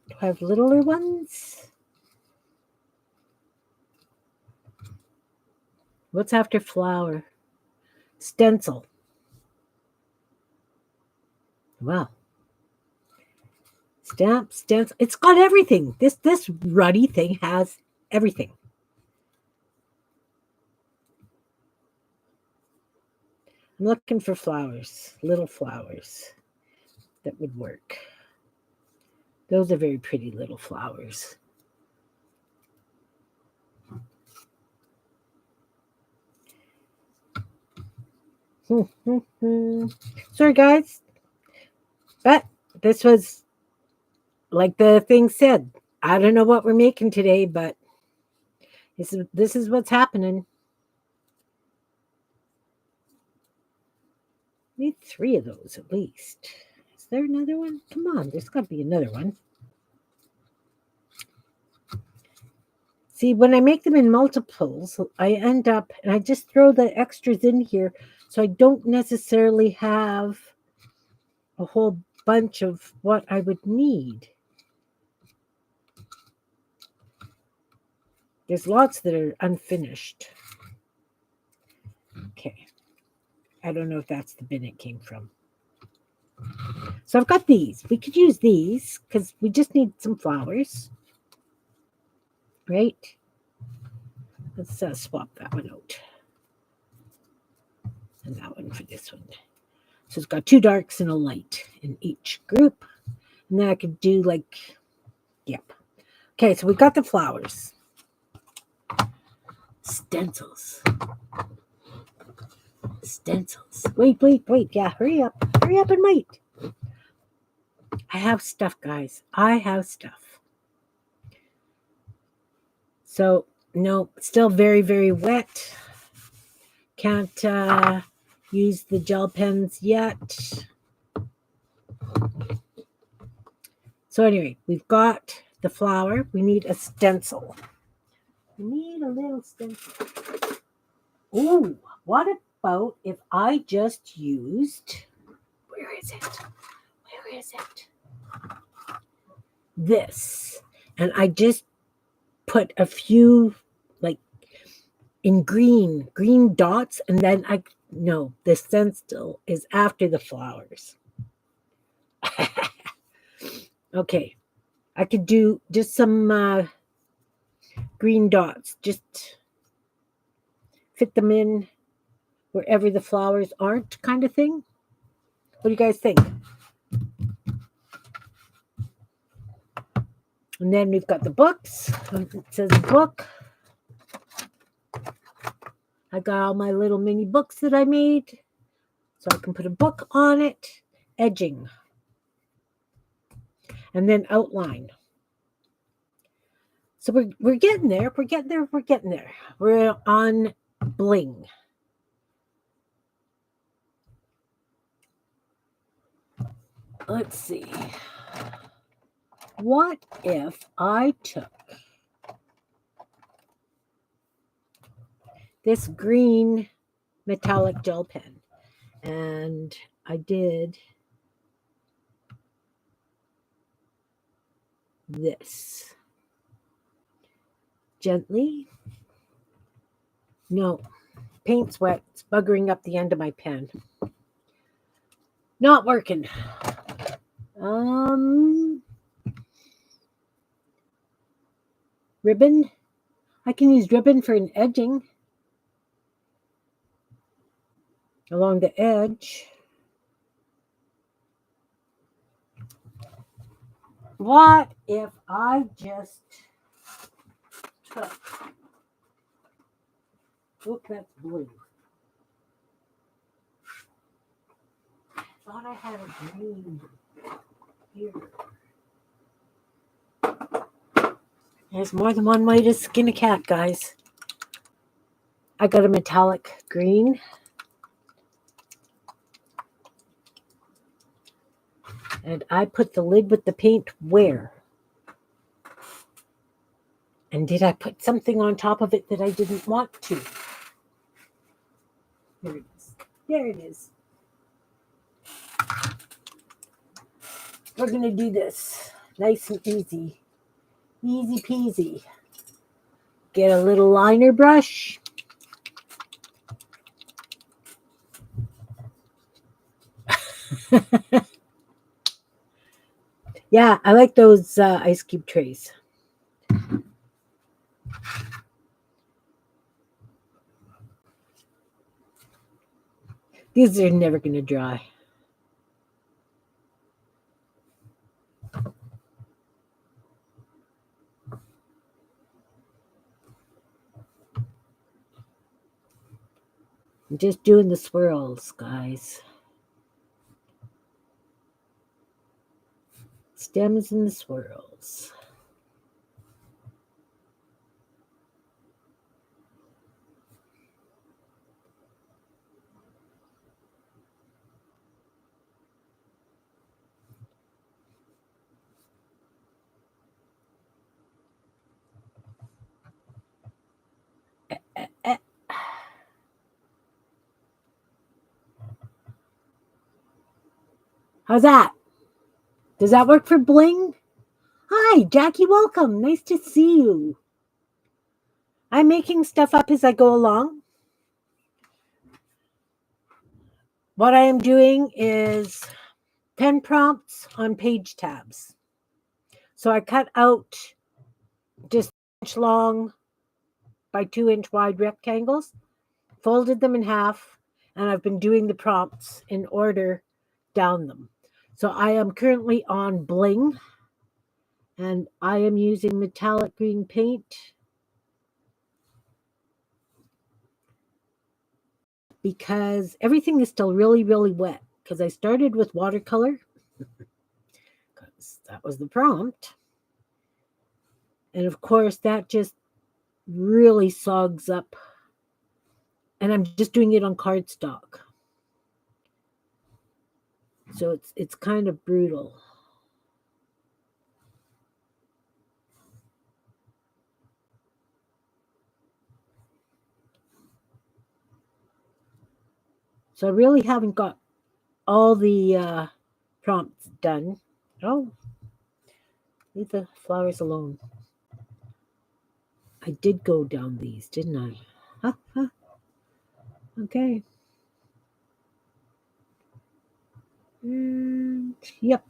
Do I have littler ones? What's after flower? Stencil. Wow. Stamp, stencil. It's got everything. This ruddy thing has everything. I'm looking for flowers, little flowers that would work. Those are very pretty little flowers. Sorry, guys. But this was, like the thing said, I don't know what we're making today, but this is what's happening. Need 3 of those at least. Is there another one? Come on, there's got to be another one. See, when I make them in multiples, I end up, and I just throw the extras in here, so I don't necessarily have a whole bunch of what I would need. There's lots that are unfinished. Okay. I don't know if that's the bin it came from. So I've got these. We could use these because we just need some flowers. Right? Let's swap that one out. And that one for this one. So it's got 2 darks and a light in each group. And then I could do like, yep. Okay, so we've got the flowers. Stencils. Stencils. Wait. Yeah, hurry up and wait. I have stuff, guys. I have stuff. So, no, still very, very wet. Can't use the gel pens yet. So anyway, we've got the flower. We need a stencil. We need a little stencil. Ooh, what about if I just used, where is it? This. And I just put a few, like, in green dots, and then no, the stencil is after the flowers. Okay, I could do just some green dots, just fit them in wherever the flowers aren't, kind of thing. What do you guys think? And then we've got the books. It says book. I got all my little mini books that I made, so I can put a book on it. Edging. And then outline. So we're getting there. We're on bling. Let's see. What if I took this green metallic gel pen and I did this gently? No, paint's wet. It's buggering up the end of my pen. Not working. Ribbon. I can use ribbon for an edging along the edge. What if I just took, look, that's blue. I thought I had a green here. There's more than one way to skin a cat, guys. I got a metallic green. And I put the lid with the paint where? And did I put something on top of it that I didn't want to? There it is. There it is. We're going to do this nice and easy. Easy peasy. Get a little liner brush. Yeah, I like those ice cube trays. These are never going to dry. I'm just doing the swirls, guys. Stems and the swirls. How's that? Does that work for bling? Hi, Jackie, welcome. Nice to see you. I'm making stuff up as I go along. What I am doing is pen prompts on page tabs. So I cut out just 1 inch long by 2 inch wide rectangles, folded them in half, and I've been doing the prompts in order down them. So I am currently on bling, and I am using metallic green paint. because everything is still really, really wet. Because I started with watercolor, because that was the prompt. And of course, that just really sogs up. And I'm just doing it on cardstock. So it's kind of brutal. So I really haven't got all the prompts done. Oh, leave the flowers alone. I did go down these, didn't I? Huh. Okay. And yep.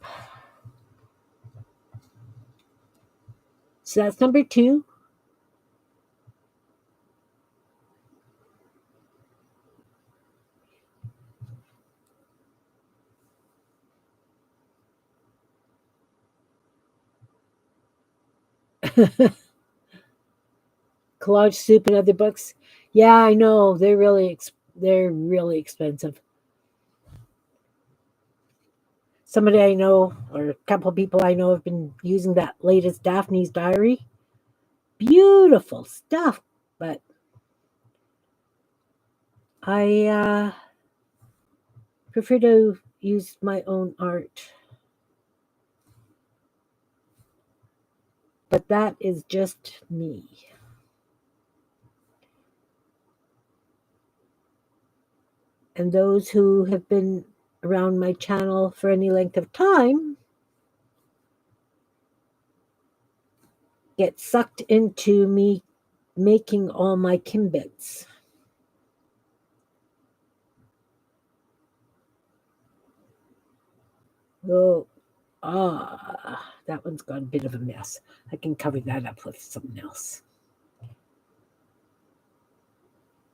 So that's number 2. Collage Soup and other books. Yeah, I know they're really expensive. Somebody I know, or a couple of people I know, have been using that latest Daphne's Diary. Beautiful stuff, but I prefer to use my own art. But that is just me. And those who have been around my channel for any length of time get sucked into me making all my Kimbits. Oh, that one's got a bit of a mess. I can cover that up with something else.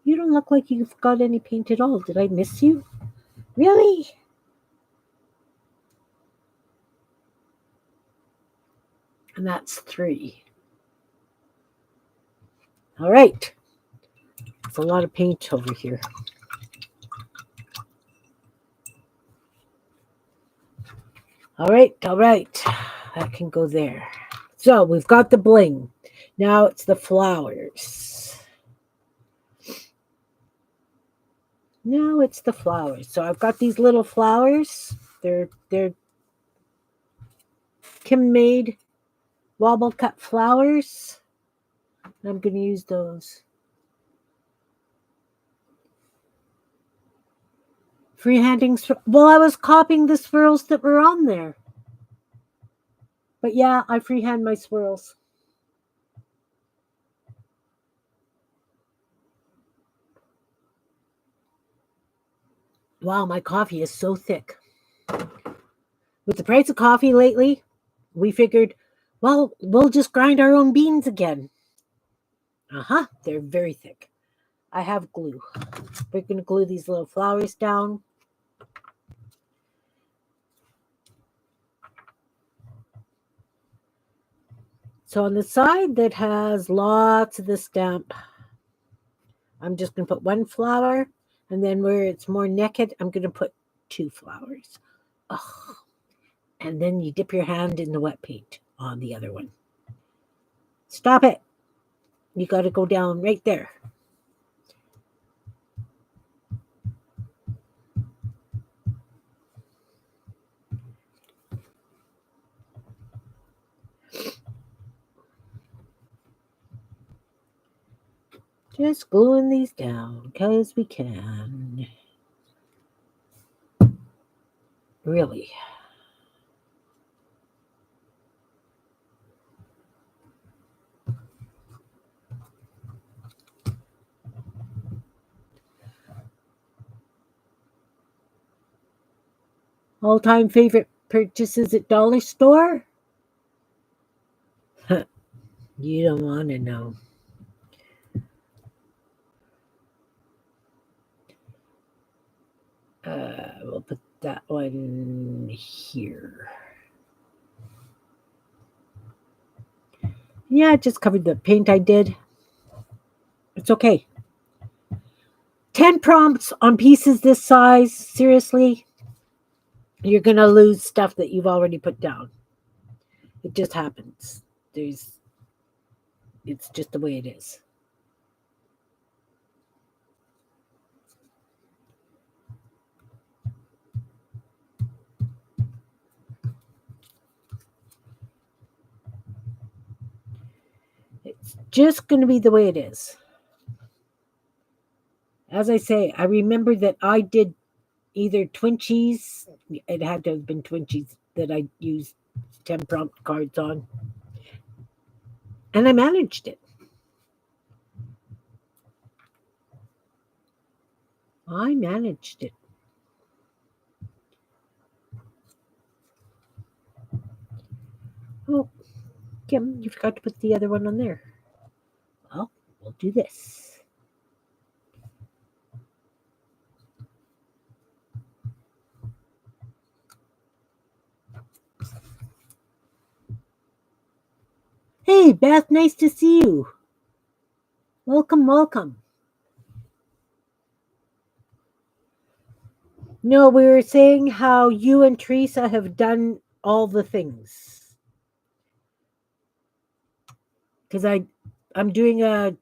You don't look like you've got any paint at all. Did I miss you? Really? And that's 3. All right. It's a lot of paint over here. All right. That can go there. So we've got the bling. Now it's the flowers. So I've got these little flowers. They're Kim made wobble cut flowers. I'm going to use those. Freehanding. Well, I was copying the swirls that were on there. But yeah, I freehand my swirls. Wow, my coffee is so thick. With the price of coffee lately, we figured, well, we'll just grind our own beans again. They're very thick. I have glue. We're going to glue these little flowers down. So on the side that has lots of the stamp, I'm just going to put 1 flower. And then where it's more naked, I'm going to put 2 flowers. Oh. And then you dip your hand in the wet paint on the other one. Stop it. You got to go down right there. Just gluing these down because we can. Really. All-time favorite purchases at dollar store? You don't want to know. We'll put that one here. Yeah, it just covered the paint I did. It's okay. 10 prompts on pieces this size, seriously, you're going to lose stuff that you've already put down. It just happens. It's just the way it is. It's just going to be the way it is. As I say, I remember that I did either twin cheese, it had to have been twin cheese that I used 10 prompt cards on. And I managed it. I managed it. Oh, Kim, you forgot to put the other one on there. Well, we'll do this. Hey, Beth, nice to see you. Welcome, welcome. No, we were saying how you and Teresa have done all the things. Because I'm doing a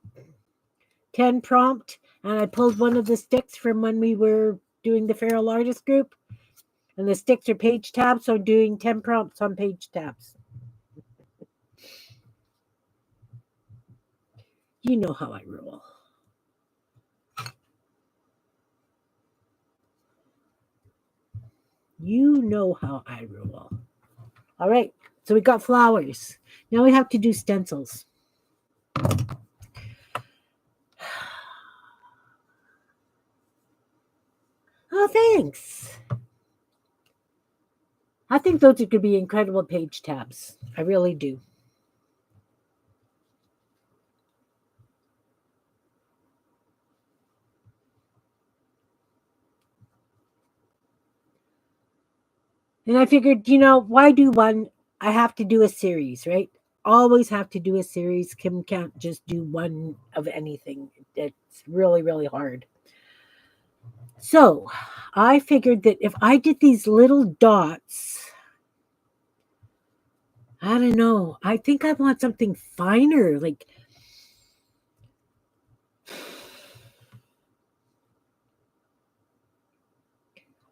10 prompt, and I pulled one of the sticks from when we were doing the Feral Artist group. And the sticks are page tabs, so I'm doing 10 prompts on page tabs. You know how I roll. You know how I roll. All right, so we got flowers. Now we have to do stencils. Oh, thanks. I think those could be incredible page tabs. I really do. And I figured, why do one? I have to do a series, right? Always have to do a series. Kim can't just do one of anything. It's really, really hard. So I figured that if I did these little dots, I don't know. I think I want something finer. Like,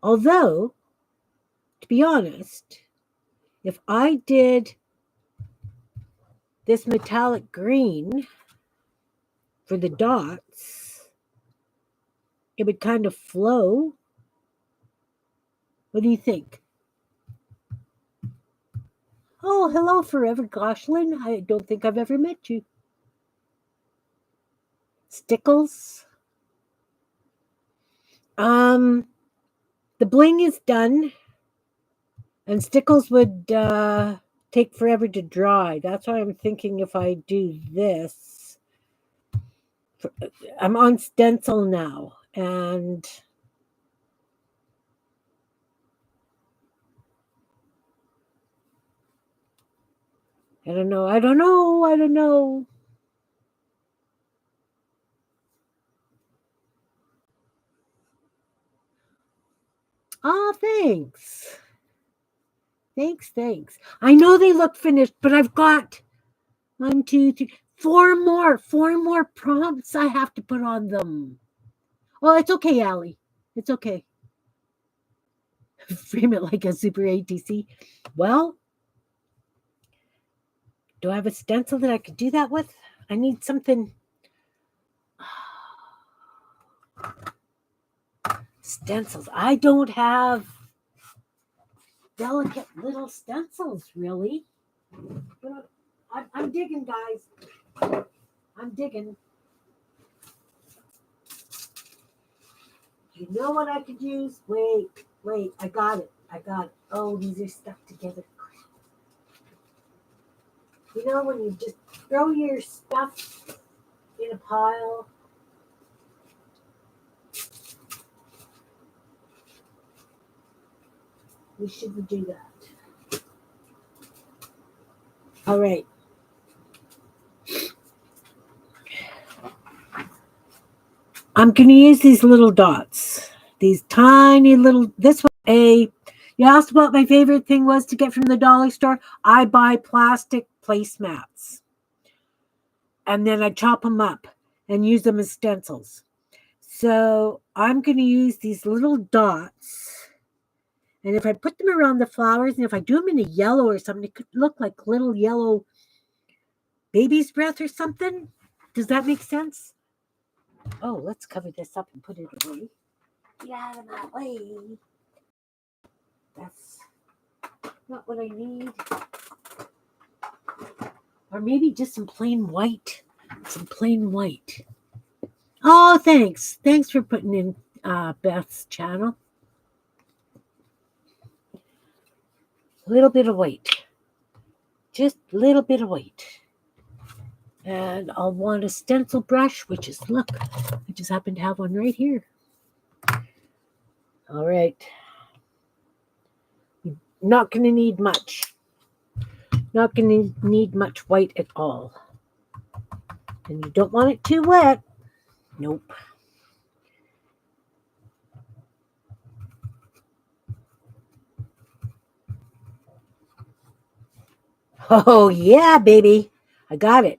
although, to be honest, if I did this metallic green for the dots, it would kind of flow. What do you think? Oh, hello, Forever Goshlin. I don't think I've ever met you. Stickles. The bling is done, and Stickles would take forever to dry. That's why I'm thinking if I do this. I'm on stencil now, and I don't know. Oh, thanks. Thanks. I know they look finished, but I've got 1, 2, 3, 4 more prompts I have to put on them. Well, it's okay, Allie. It's okay. Frame it like a super ATC. Well, do I have a stencil that I could do that with? I need something. Stencils. I don't have delicate little stencils, really. But I'm digging, guys. I'm digging. You know what I could use? Wait. I got it. Oh, these are stuck together. You know when you just throw your stuff in a pile? We shouldn't do that. All right. I'm going to use these little dots, these tiny little, this one, you asked what my favorite thing was to get from the dollar store. I buy plastic placemats and then I chop them up and use them as stencils. So I'm going to use these little dots. And if I put them around the flowers and if I do them in a yellow or something, it could look like little yellow baby's breath or something. Does that make sense? Oh, let's cover this up and put it away. Get out of my way. That's not what I need. Or maybe just some plain white. Some plain white. Oh, thanks. Thanks for putting in Beth's channel. A little bit of white. Just a little bit of white. And I'll want a stencil brush, which is, look, I just happen to have one right here. All right. Not going to need much. Not going to need much white at all. And you don't want it too wet. Nope. Oh, yeah, baby. I got it.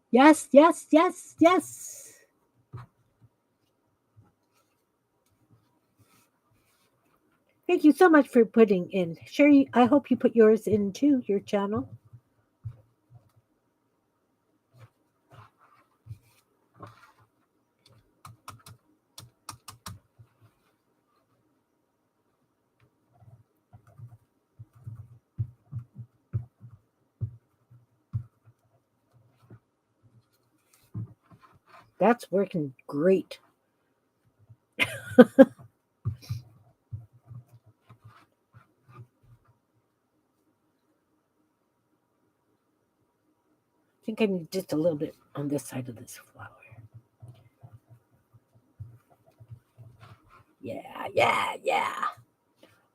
Yes, yes, yes, yes. Thank you so much for putting in. Sherry, I hope you put yours in too, your channel. That's working great. I think I need just a little bit on this side of this flower. Yeah, yeah, yeah.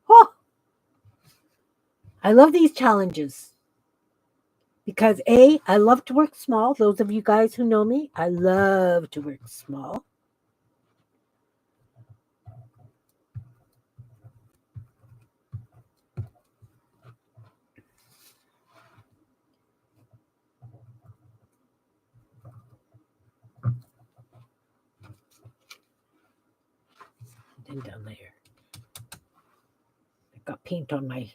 Oh, I love these challenges because I love to work small. Those of you guys who know me, I love to work small. Then down there, I got paint on my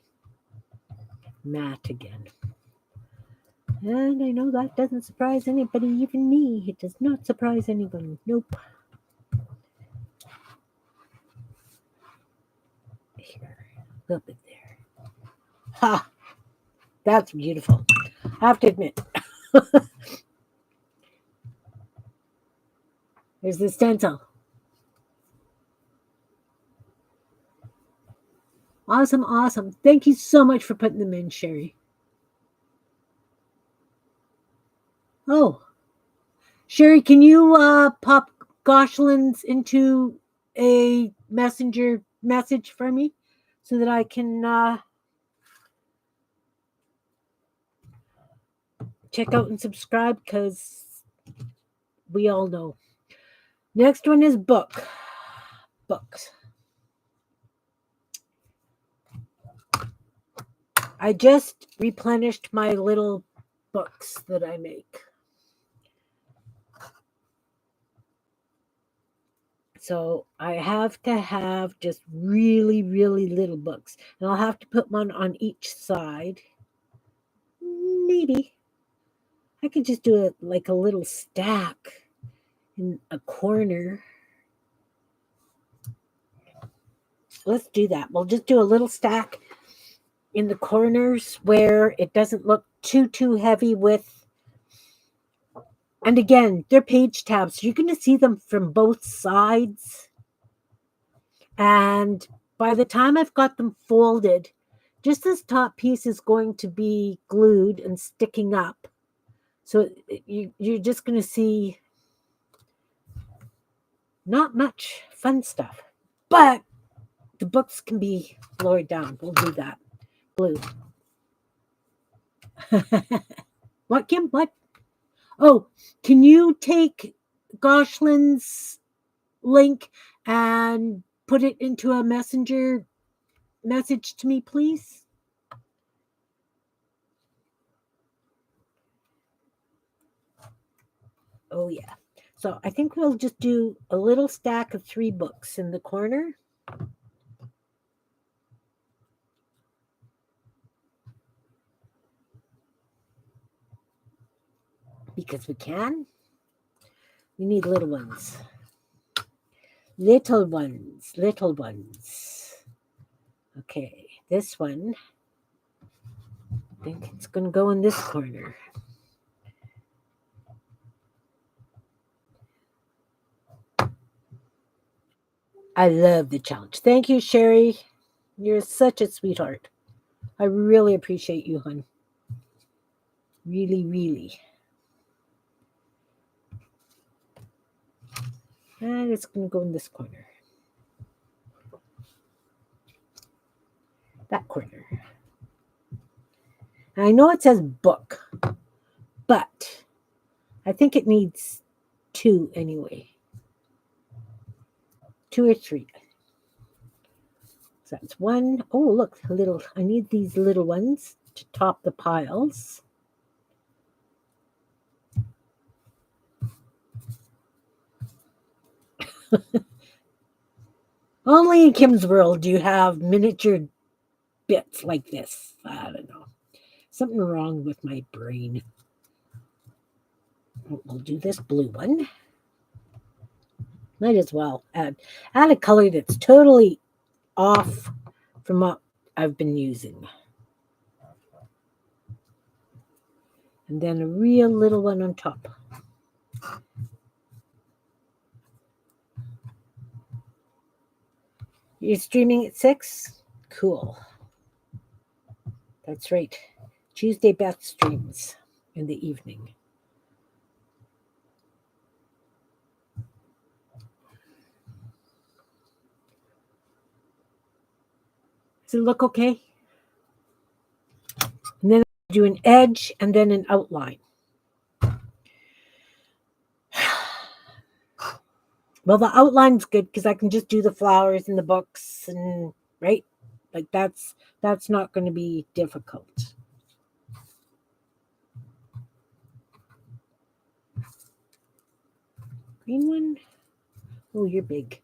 mat again. And I know that doesn't surprise anybody, even me. It does not surprise anyone. Nope. Here, a little bit there. Ha! That's beautiful. I have to admit. There's the stencil. Awesome, awesome. Thank you so much for putting them in, Sherry. Oh, Sherry, can you pop Goshlin's into a messenger message for me so that I can check out and subscribe? Because we all know. Next one is books. I just replenished my little books that I make. So I have to have just really, really little books. And I'll have to put one on each side. Maybe. I could just do it like a little stack in a corner. Let's do that. We'll just do a little stack in the corners where it doesn't look too heavy with. And again, they're page tabs. So you're going to see them from both sides. And by the time I've got them folded, just this top piece is going to be glued and sticking up. So you're just going to see not much fun stuff, but the books can be lowered down. We'll do that. Blue. What, Kim? What? Oh, can you take Goshlin's link and put it into a messenger message to me, please? Oh, yeah. So I think we'll just do a little stack of 3 books in the corner. Because we can. We need little ones. Little ones. Little ones. Okay, this one, I think it's going to go in this corner. I love the challenge. Thank you, Sherry. You're such a sweetheart. I really appreciate you, hon. Really, really. And it's going to go in this corner. That corner. And I know it says book, but I think it needs 2 anyway. 2 or 3. So that's 1. Oh, look, little. I need these little ones to top the piles. Only in Kim's world do you have miniature bits like this. I don't know. Something wrong with my brain. We'll do this blue one. Might as well add a color that's totally off from what I've been using. And then a real little one on top. You're streaming at 6? Cool. That's right. Tuesday Beth streams in the evening. Does it look okay? And then I do an edge and then an outline. Well, the outline's good because I can just do the flowers and the books and right? Like that's not going to be difficult. Green one? Oh, you're big.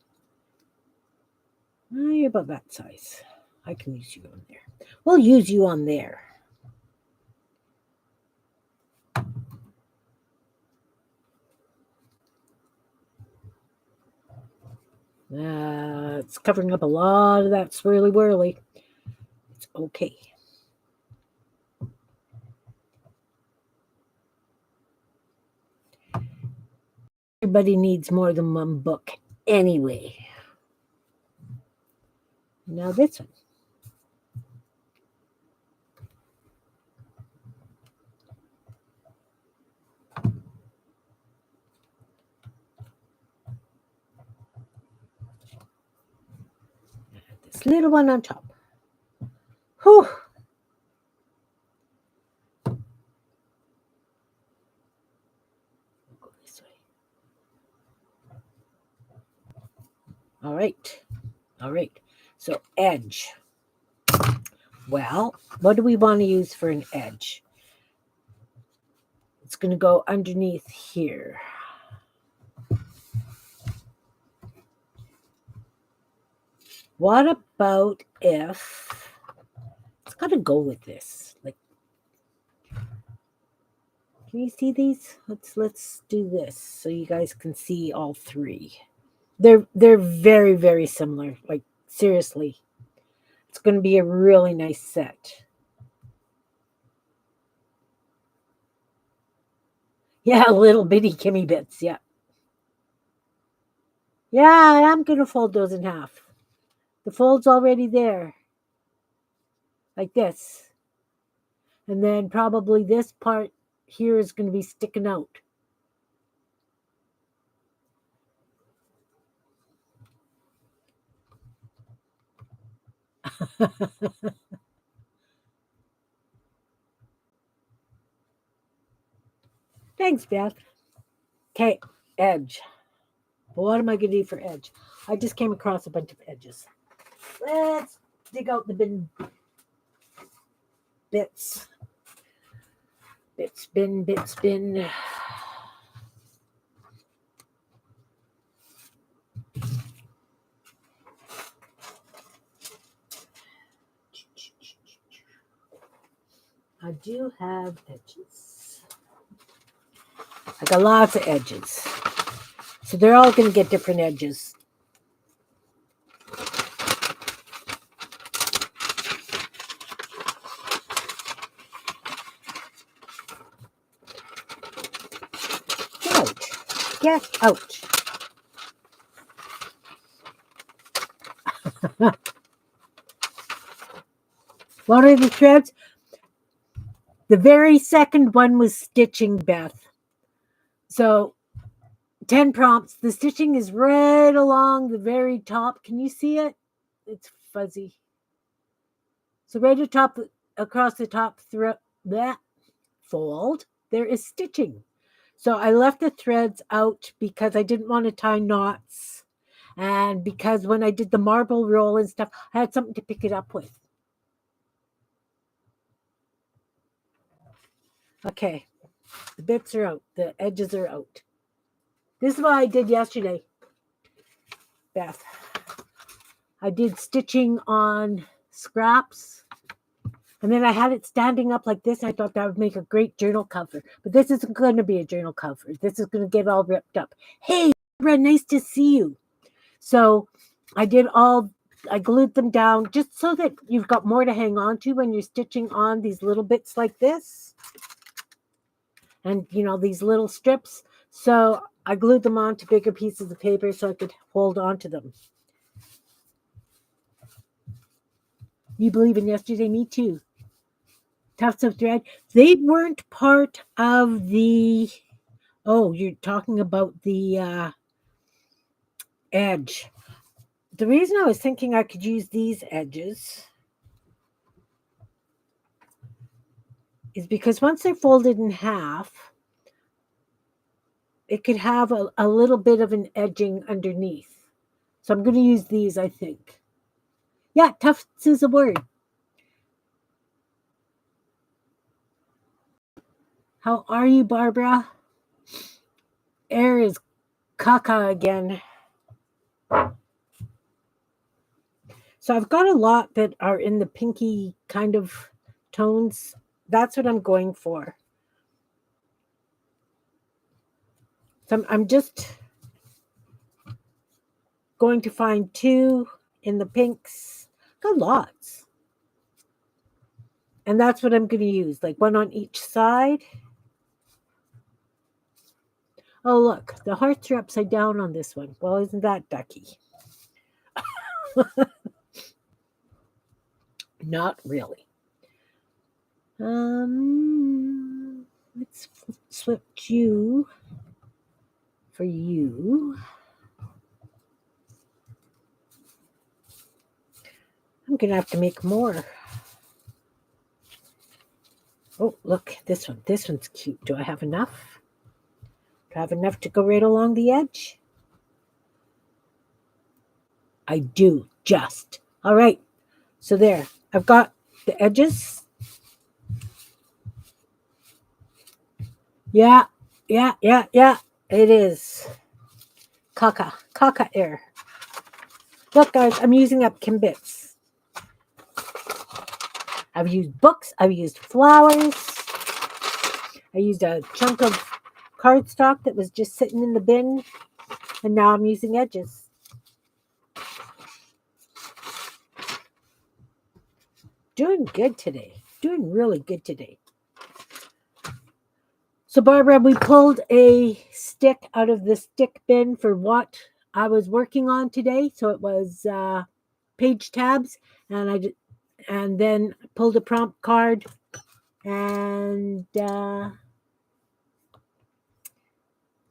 Oh, you're about that size. I can use you on there. We'll use you on there. It's covering up a lot of that swirly whirly. It's okay. Everybody needs more than one book anyway. Now this one. This little one on top. Whew. Go this way. All right. All right. So edge. Well, what do we want to use for an edge? It's going to go underneath here. What about if it's got to go with this? Like, can you see these? Let's do this so you guys can see all 3. They're very, very similar. Like, seriously. It's going to be a really nice set. Yeah, little bitty Kimmy bits. Yeah. Yeah, I'm going to fold those in half. The fold's already there. Like this. And then probably this part here is going to be sticking out. Thanks, Beth. Okay, edge. What am I going to do for edge? I just came across a bunch of edges. Let's dig out the bin bits. Bits, bin, bits, bin. I do have edges. I got lots of edges. So they're all going to get different edges. Get out. What are the threads? The very second one was stitching, Beth. So 10 prompts. The stitching is right along the very top. Can you see it? It's fuzzy. So right atop, across the top that fold, there is stitching. So I left the threads out because I didn't want to tie knots. And because when I did the marble roll and stuff, I had something to pick it up with. Okay, the bits are out. The edges are out. This is what I did yesterday, Beth. I did stitching on scraps, and then I had it standing up like this. And I thought that would make a great journal cover. But this isn't going to be a journal cover. This is going to get all ripped up. Hey, Barbara, nice to see you. So I glued them down just so that you've got more to hang on to when you're stitching on these little bits like this. And, these little strips. So I glued them onto bigger pieces of paper so I could hold on to them. You believe in yesterday? Me too. Tufts of thread. They weren't part of the... Oh, you're talking about the edge. The reason I was thinking I could use these edges is because once they're folded in half, it could have a little bit of an edging underneath. So I'm going to use these, I think. Yeah, tufts is a word. How are you, Barbara? Air is caca again. So I've got a lot that are in the pinky kind of tones. That's what I'm going for. So I'm just going to find 2 in the pinks. Got lots. And that's what I'm going to use, like 1 on each side. Oh, look, the hearts are upside down on this one. Well, isn't that ducky? Not really. Let's switch you for you. I'm going to have to make more. Oh, look, this one. This one's cute. Do I have enough? Do I have enough to go right along the edge? I do, just. All right. So there. I've got the edges. Yeah. It is. Caca air. Look, guys, I'm using up Kim bits. I've used books. I've used flowers. I used a chunk of cardstock that was just sitting in the bin. And now I'm using edges. Doing good today. Doing really good today. So, Barbara, we pulled a stick out of the stick bin for what I was working on today. So it was page tabs, and then pulled a prompt card, and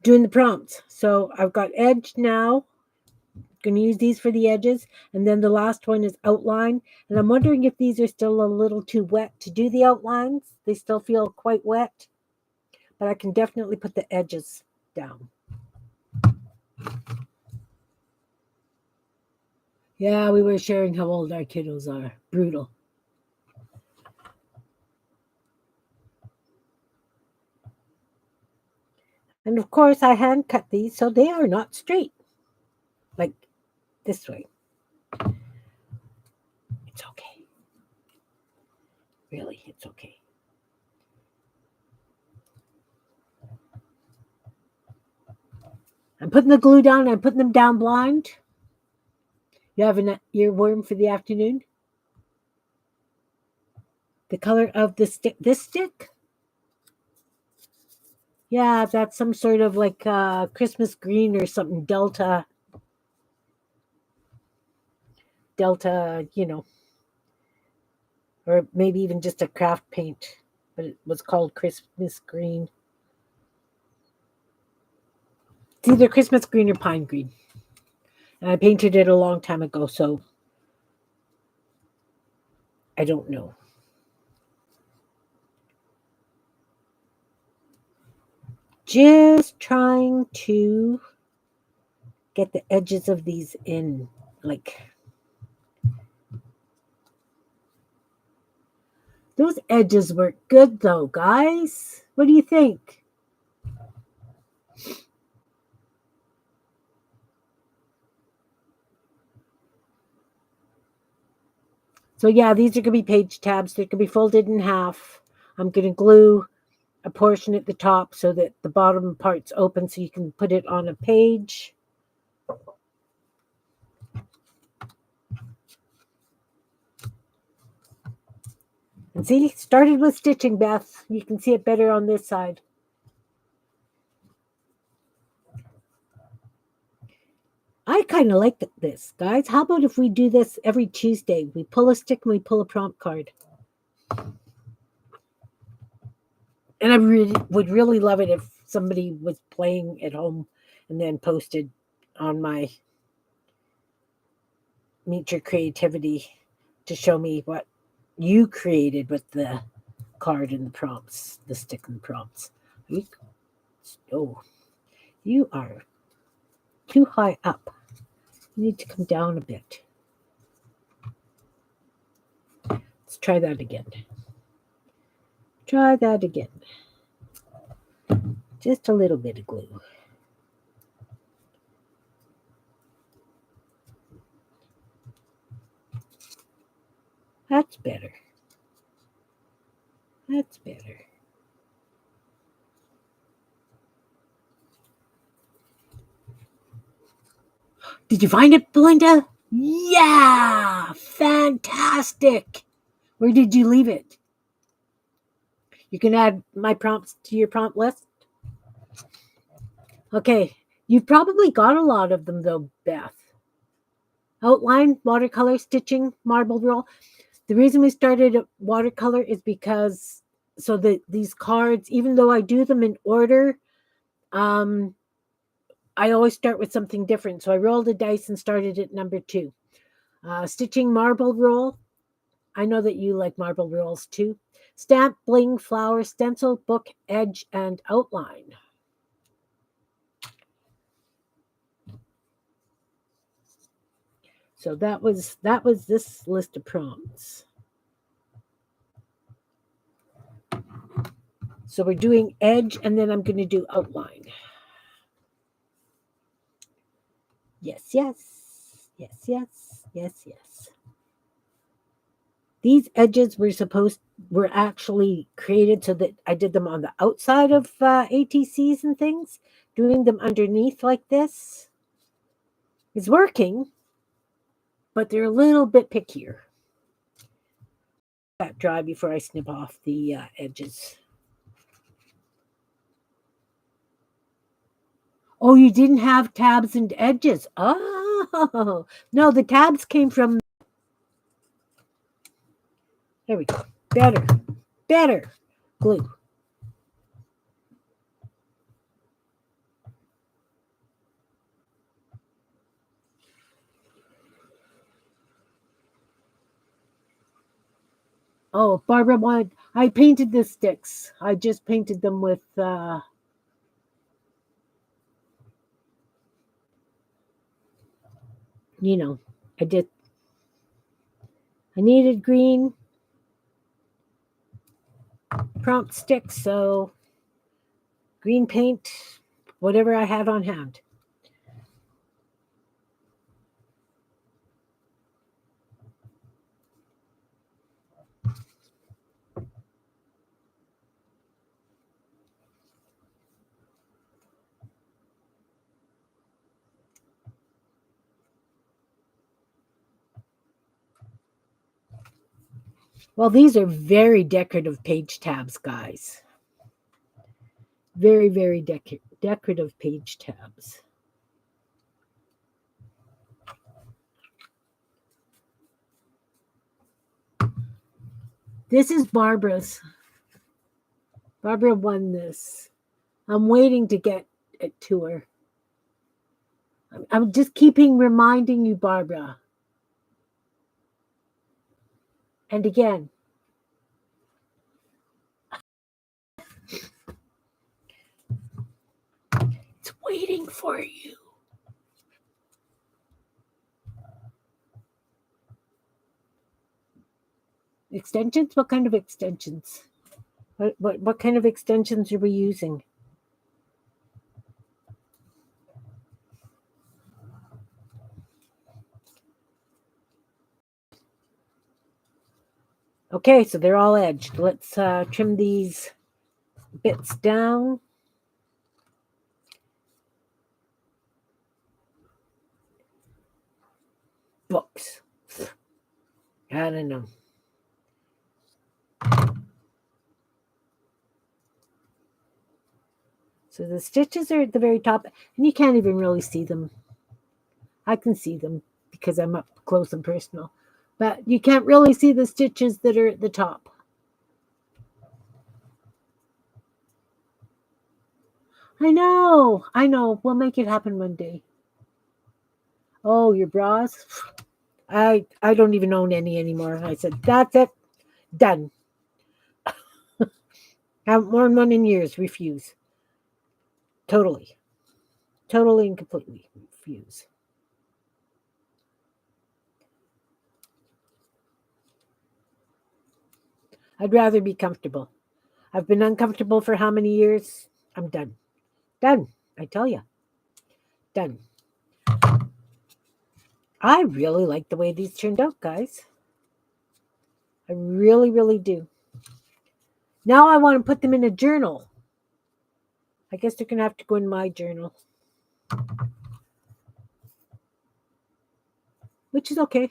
doing the prompts. So I've got edge now. Going to use these for the edges. And then the last one is outline. And I'm wondering if these are still a little too wet to do the outlines. They still feel quite wet. But I can definitely put the edges down. Yeah, we were sharing how old our kiddos are. Brutal. And of course, I hand cut these, so they are not straight. Like this way. It's okay. Really, it's okay. I'm putting the glue down. I'm putting them down blind. You have an earworm for the afternoon? The color of the stick. This stick? Yeah, that's some sort of like Christmas green or something. Delta, or maybe even just a craft paint, but it was called Christmas green. It's either Christmas green or pine green. And I painted it a long time ago, so I don't know. Just trying to get the edges of these in, like those edges work good though, guys. What do you think? So yeah, these are going to be page tabs. They're going to be folded in half. I'm going to glue a portion at the top so that the bottom part's open so you can put it on a page. And see, started with stitching, Beth. You can see it better on this side. I kind of like this, guys. How about if we do this every Tuesday? We pull a stick and we pull a prompt card. And I would really love it if somebody was playing at home and then posted on my Meet Your Creativity to show me what you created with the card and the prompts, the stick and the prompts. You are too high up. You need to come down a bit. Let's try that again. Try that again. Just a little bit of glue. That's better. That's better. Did you find it, Belinda? Yeah! Fantastic! Where did you leave it? You can add my prompts to your prompt list. Okay. You've probably got a lot of them, though, Beth. Outline, watercolor, stitching, marble roll. The reason we started watercolor is because so that these cards, even though I do them in order, I always start with something different. So I rolled a dice and started at number 2. Stitching marble roll. I know that you like marble rolls too. Stamp, bling, flower, stencil, book, edge, and outline. So that was this list of prompts. So we're doing edge, and then I'm going to do outline. Yes, yes, yes, yes, yes, yes. These edges were actually created so that I did them on the outside of ATCs and things. Doing them underneath like this is working, but they're a little bit pickier. That dry before I snip off the edges. Oh, you didn't have tabs and edges. Oh, no, the tabs came from. There we go. Better glue. Oh, Barbara wanted. I painted the sticks. I just painted them with. You know, I did. I needed green prompt sticks, so green paint, whatever I had on hand. Well, these are very decorative page tabs, guys. Very, very decorative page tabs. This is Barbara's. Barbara won this. I'm waiting to get it to her. I'm just keeping reminding you, Barbara. And again, it's waiting for you. Extensions? What kind of extensions? What kind of extensions are we using? Okay, so they're all edged. Let's trim these bits down. Books. I don't know. So the stitches are at the very top, and you can't even really see them. I can see them because I'm up close and personal, but you can't really see the stitches that are at the top. I know. We'll make it happen one day. Oh, your bras? I don't even own any anymore. I said, that's it. Done. Haven't worn one in years. Refuse. Totally. Totally and completely refuse. I'd rather be comfortable. I've been uncomfortable for how many years? I'm done. Done. I tell you. Done. I really like the way these turned out, guys. I really, really do. Now I want to put them in a journal. I guess they're going to have to go in my journal, which is okay.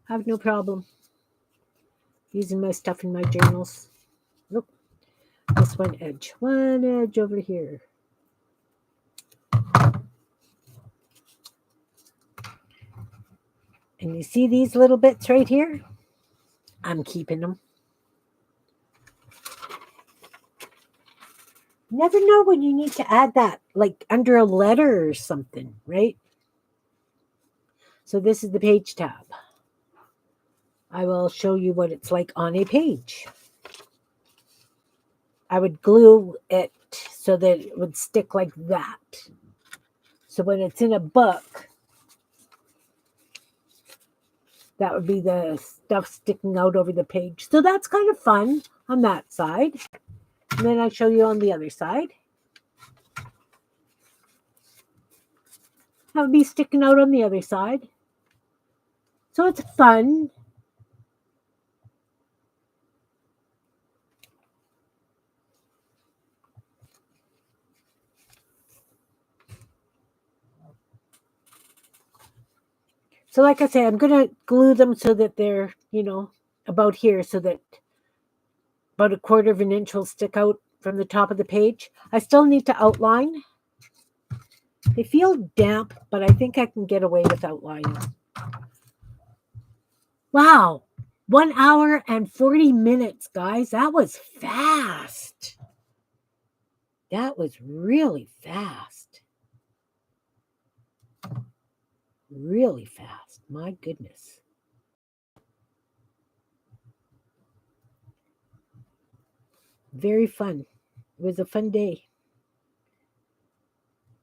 I have no problem using my stuff in my journals. Nope. This one edge over here. And you see these little bits right here? I'm keeping them. Never know when you need to add that, like under a letter or something, right? So this is the page tab. I will show you what it's like on a page. I would glue it so that it would stick like that. So when it's in a book, that would be the stuff sticking out over the page. So that's kind of fun on that side. And then I show you on the other side. That would be sticking out on the other side. So it's fun. So like I say, I'm going to glue them so that they're, about here, so that about a quarter of an inch will stick out from the top of the page. I still need to outline. They feel damp, but I think I can get away with outlining. Wow. 1 hour and 40 minutes, guys. That was fast. That was really fast. Really fast. My goodness. Very fun. It was a fun day.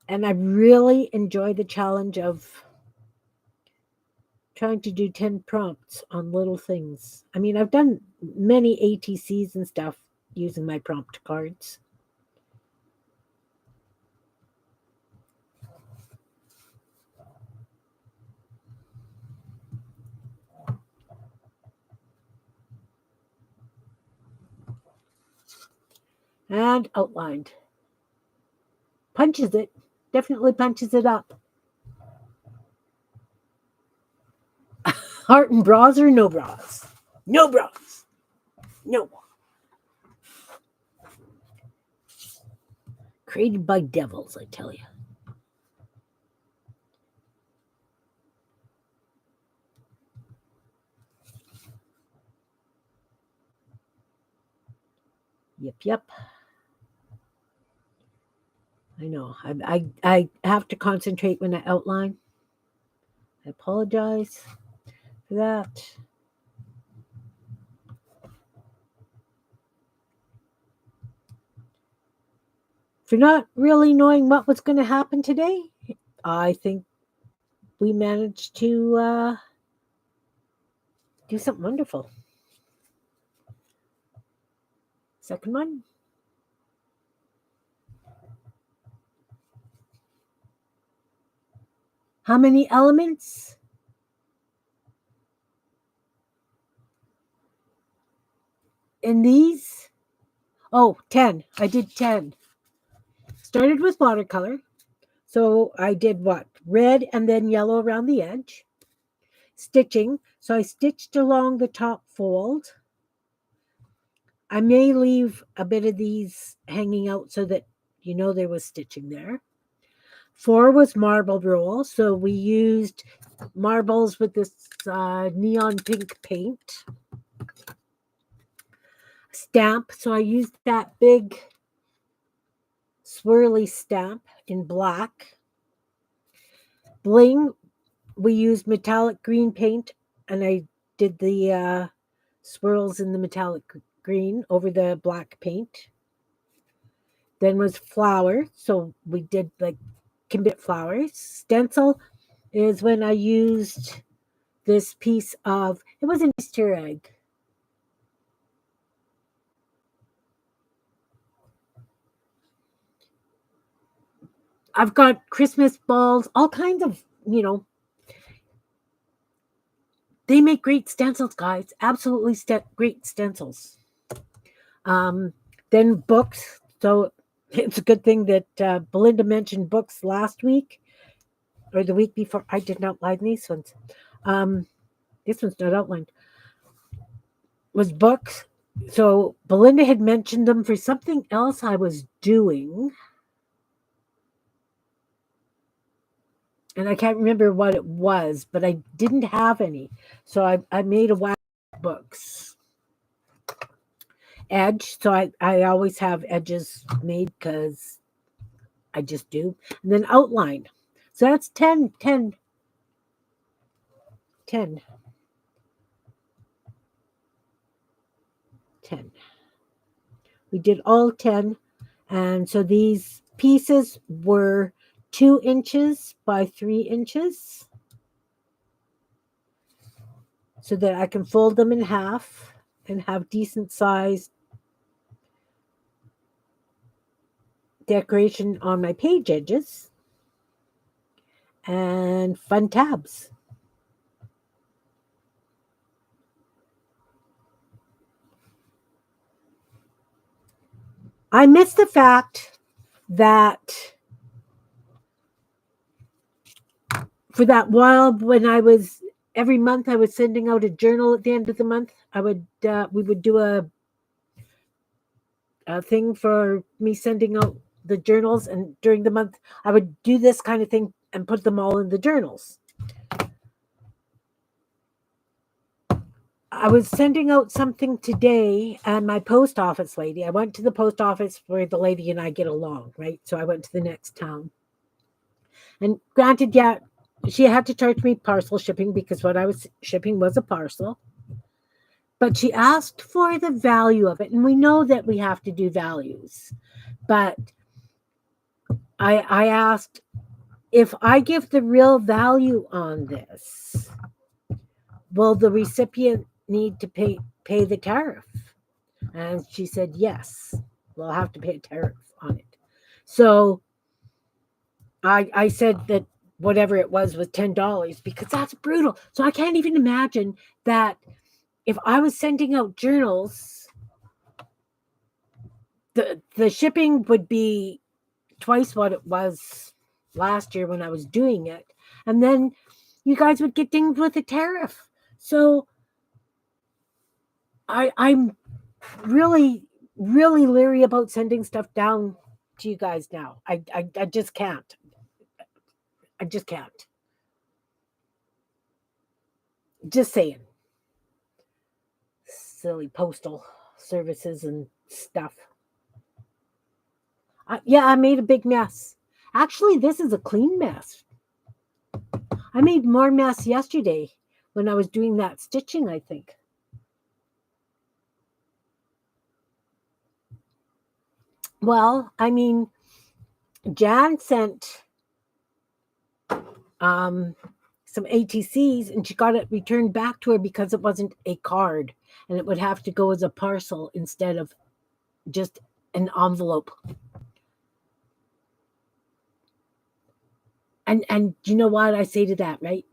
And I really enjoy the challenge of trying to do 10 prompts on little things. I mean, I've done many ATCs and stuff using my prompt cards. And outlined. Punches it. Definitely punches it up. Heart and bras or no bras? No bras. No. Created by devils, I tell you. Yep, yep. I know. I have to concentrate when I outline. I apologize for that. For not really knowing what was going to happen today, I think we managed to do something wonderful. Second one. How many elements? In these? Oh, 10. I did 10. Started with watercolor. So I did what? Red and then yellow around the edge. Stitching. So I stitched along the top fold. I may leave a bit of these hanging out so that you know there was stitching there. 4 was marble roll. So we used marbles with this neon pink paint. Stamp. So I used that big swirly stamp in black. Bling, we used metallic green paint, and I did the swirls in the metallic green over the black paint. Then was flower, so we did like Kimbit flowers. Stencil is when I used this piece of, it was an Easter egg. I've got Christmas balls, all kinds of, they make great stencils, guys. Absolutely great stencils. Um, then books. So it's a good thing that Belinda mentioned books last week or the week before. I didn't outline these ones. This one's not outlined. Was books. So Belinda had mentioned them for something else I was doing. And I can't remember what it was, but I didn't have any. So I made a whack books. Edge. So I always have edges made because I just do. And then outline. So that's 10, 10, 10, 10. We did all 10. And so these pieces were 2 inches by 3 inches so that I can fold them in half and have decent sized decoration on my page edges and fun tabs. I miss the fact that for that while when I was every month I was sending out a journal at the end of the month, we would do a thing for me sending out the journals, and during the month I would do this kind of thing and put them all in the journals. I was sending out something today, and my post office lady, I went to the post office where the lady and I get along, right? So I went to the next town. And granted, yeah, she had to charge me parcel shipping because what I was shipping was a parcel. But she asked for the value of it, and we know that we have to do values. But I asked, if I give the real value on this, will the recipient need to pay the tariff? And she said, yes, we'll have to pay a tariff on it. So I said that whatever it was $10 because that's brutal. So I can't even imagine that if I was sending out journals, the shipping would be twice what it was last year when I was doing it. And then you guys would get dinged with a tariff. So I'm really, really leery about sending stuff down to you guys now. I just can't. I just can't. Just saying. Silly postal services and stuff. Yeah, I made a big mess. Actually, this is a clean mess. I made more mess yesterday when I was doing that stitching, I think. Well, I mean, Jan sent some ATCs and she got it returned back to her because it wasn't a card and it would have to go as a parcel instead of just an envelope. And you know what I say to that, right?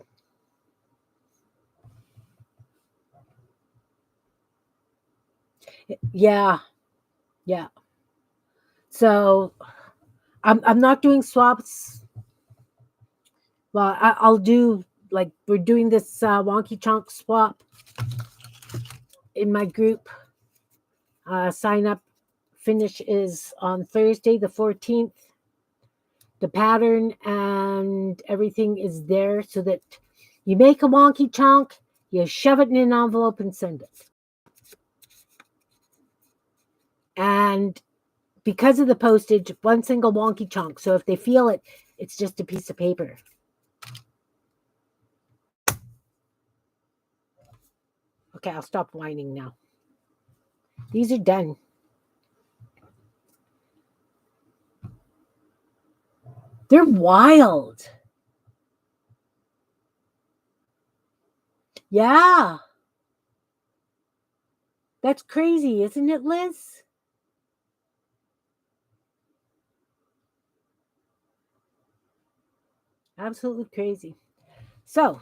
Yeah. Yeah. So I'm not doing swaps. Well, I'll do, like, we're doing this wonky chunk swap in my group. Sign up finish is on Thursday, the 14th. The pattern and everything is there so that you make a wonky chunk, you shove it in an envelope and send it. And because of the postage, one single wonky chunk. So if they feel it, it's just a piece of paper. Okay, I'll stop whining now. These are done. They're wild. Yeah. That's crazy, isn't it, Liz? Absolutely crazy. So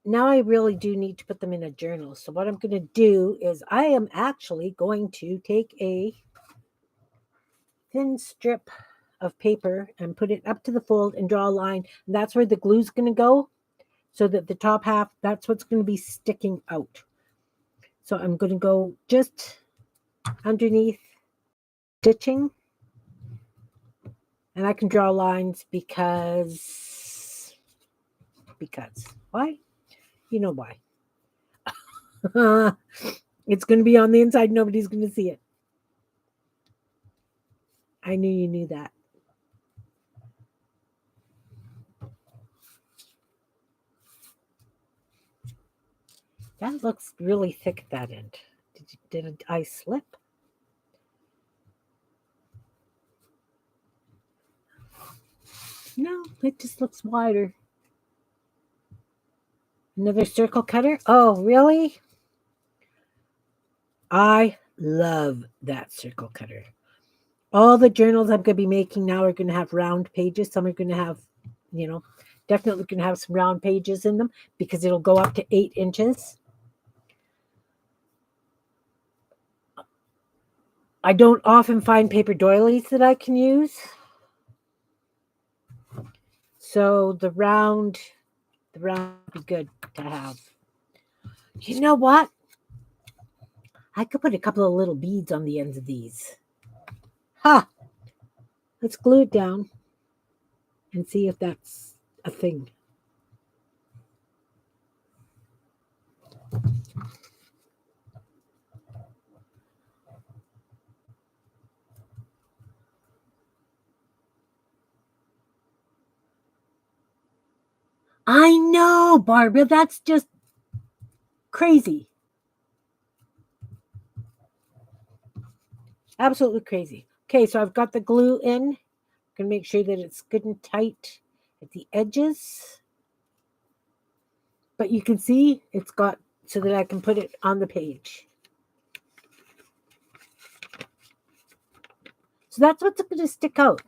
now I really do need to put them in a journal. So what I'm going to do is I am actually going to take a thin strip of paper and put it up to the fold and draw a line. And that's where the glue's going to go, so that the top half, that's what's going to be sticking out. So I'm going to go just underneath stitching. And I can draw lines because why? You know why. It's going to be on the inside. Nobody's going to see it. I knew you knew that. That looks really thick at that end. Did I slip? No, it just looks wider. Another circle cutter? Oh, really? I love that circle cutter. All the journals I'm going to be making now are going to have round pages. Some are going to have, definitely going to have some round pages in them because it'll go up to 8 inches. I don't often find paper doilies that I can use. So the round would be good to have. You know what? I could put a couple of little beads on the ends of these. Ha! Let's glue it down and see if that's a thing. I know, Barbara. That's just Crazy. Absolutely crazy. Okay, so I've got the glue in. I'm going to make sure that it's good and tight at the edges. But you can see it's got so that I can put it on the page. So that's what's going to stick out.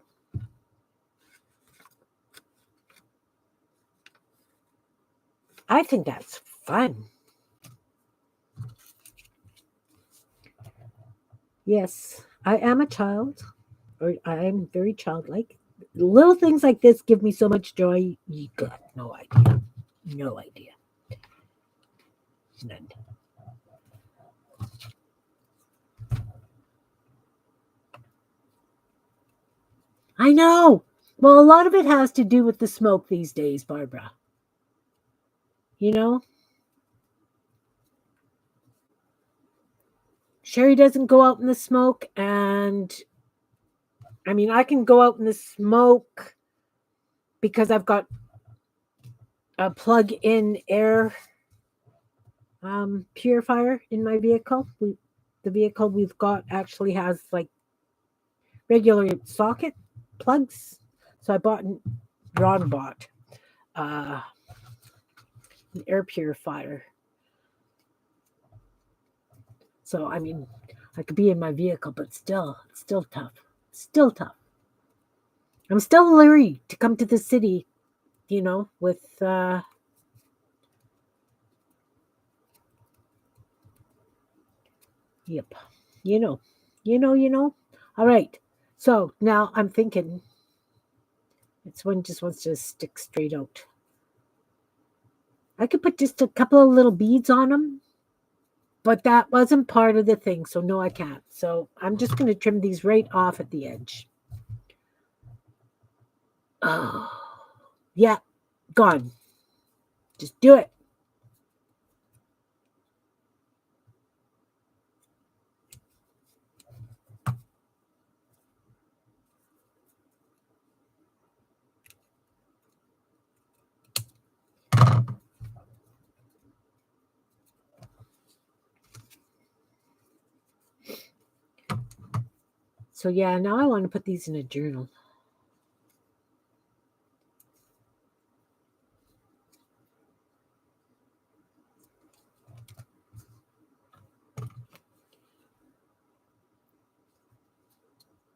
I think that's fun. Yes, I am a child, or I am very childlike. Little things like this give me so much joy. You got no idea. No idea. None. I know. Well, a lot of it has to do with the smoke these days, Barbara. You know, Sherry doesn't go out in the smoke, and I mean, I can go out in the smoke because I've got a plug-in air purifier in my vehicle. The vehicle we've got actually has like regular socket plugs, so Ron bought uh, an air purifier. So I mean, I could be in my vehicle, but it's still tough. Still tough. I'm still leery to come to the city, with yep. You know. You know. All right. So now I'm thinking this one just wants to stick straight out. I could put just a couple of little beads on them, but that wasn't part of the thing, so no, I can't. So I'm just going to trim these right off at the edge. Oh, yeah, gone. Just do it. So yeah, now I want to put these in a journal.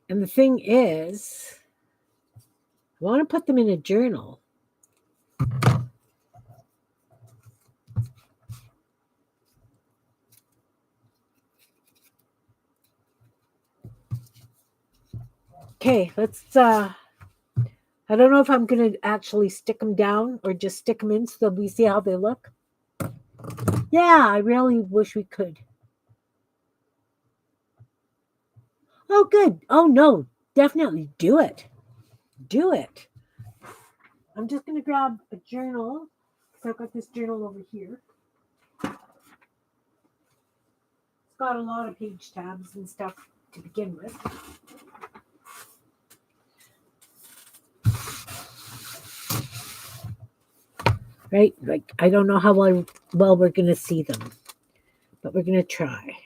And the thing is, I want to put them in a journal. Okay, let's I don't know if I'm going to actually stick them down or just stick them in so we see how they look. Yeah, I really wish we could. Oh, good. Oh, no, definitely do it. Do it. I'm just going to grab a journal. So I've got this journal over here. It's got a lot of page tabs and stuff to begin with. Right? Like, I don't know how well we're going to see them, but we're going to try.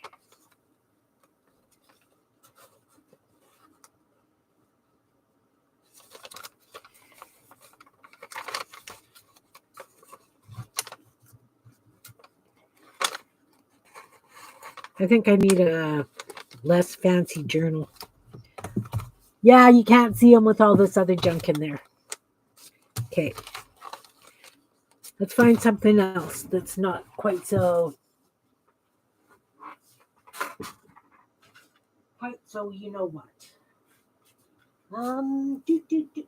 I think I need a less fancy journal. Yeah, you can't see them with all this other junk in there. Okay. Let's find something else that's not quite so you know what.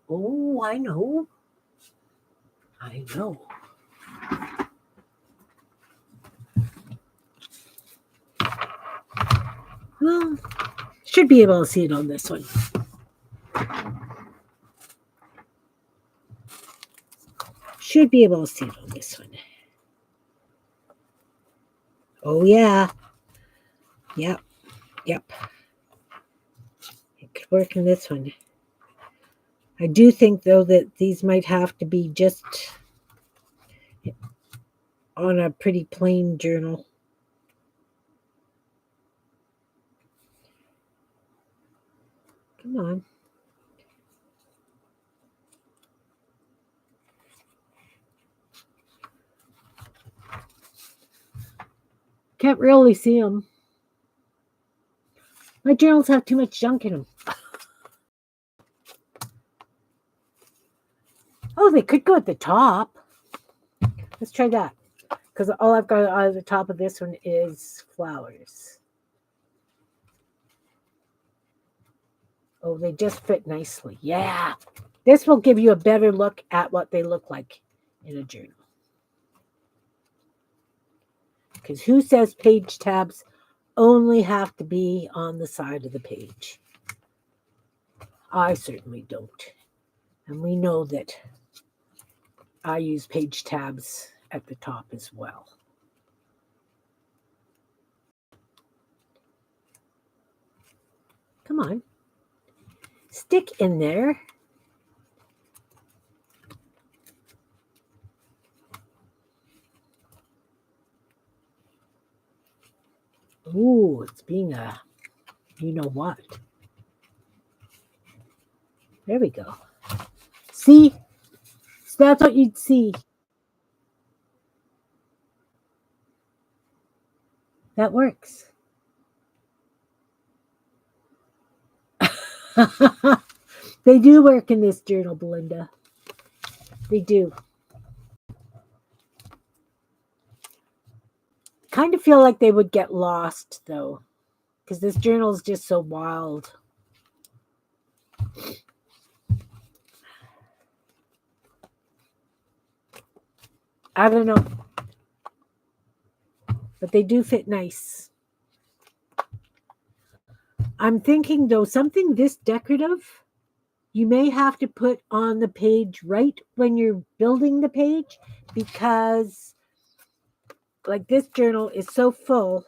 Oh, I know. I know. Well, should be able to see it on this one. Should be able to see it on this one. Oh, yeah. Yep. Yep. It could work in this one. I do think, though, that these might have to be just on a pretty plain journal. Come on. Can't really see them. My journals have too much junk in them. Oh, they could go at the top. Let's try that. Because all I've got on the top of this one is flowers. Oh, they just fit nicely. Yeah. This will give you a better look at what they look like in a journal. Because who says page tabs only have to be on the side of the page? I certainly don't. And we know that I use page tabs at the top as well. Come on. Stick in there. Ooh, it's being a you know what. There we go. See? So that's what you'd see. That works. They do work in this journal, Belinda. They do. Kind of feel like they would get lost, though, because this journal is just so wild. I don't know. But they do fit nice. I'm thinking, though, something this decorative, you may have to put on the page right when you're building the page because, like, this journal is so full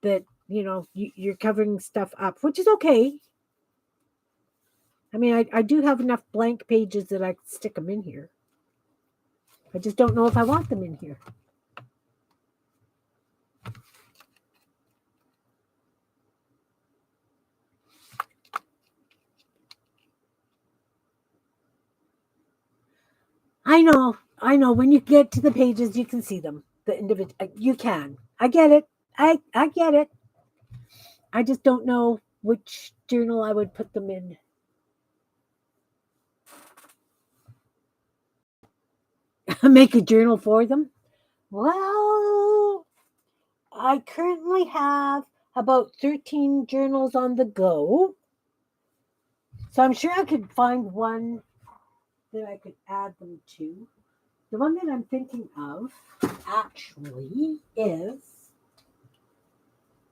that, you're covering stuff up, which is okay. I mean, I do have enough blank pages that I could stick them in here. I just don't know if I want them in here. I know. When you get to the pages, you can see them. The individual, you can. I get it. I get it. I just don't know which journal I would put them in. Make a journal for them. Well, I currently have about 13 journals on the go. So I'm sure I could find one that I could add them to. The one that I'm thinking of actually is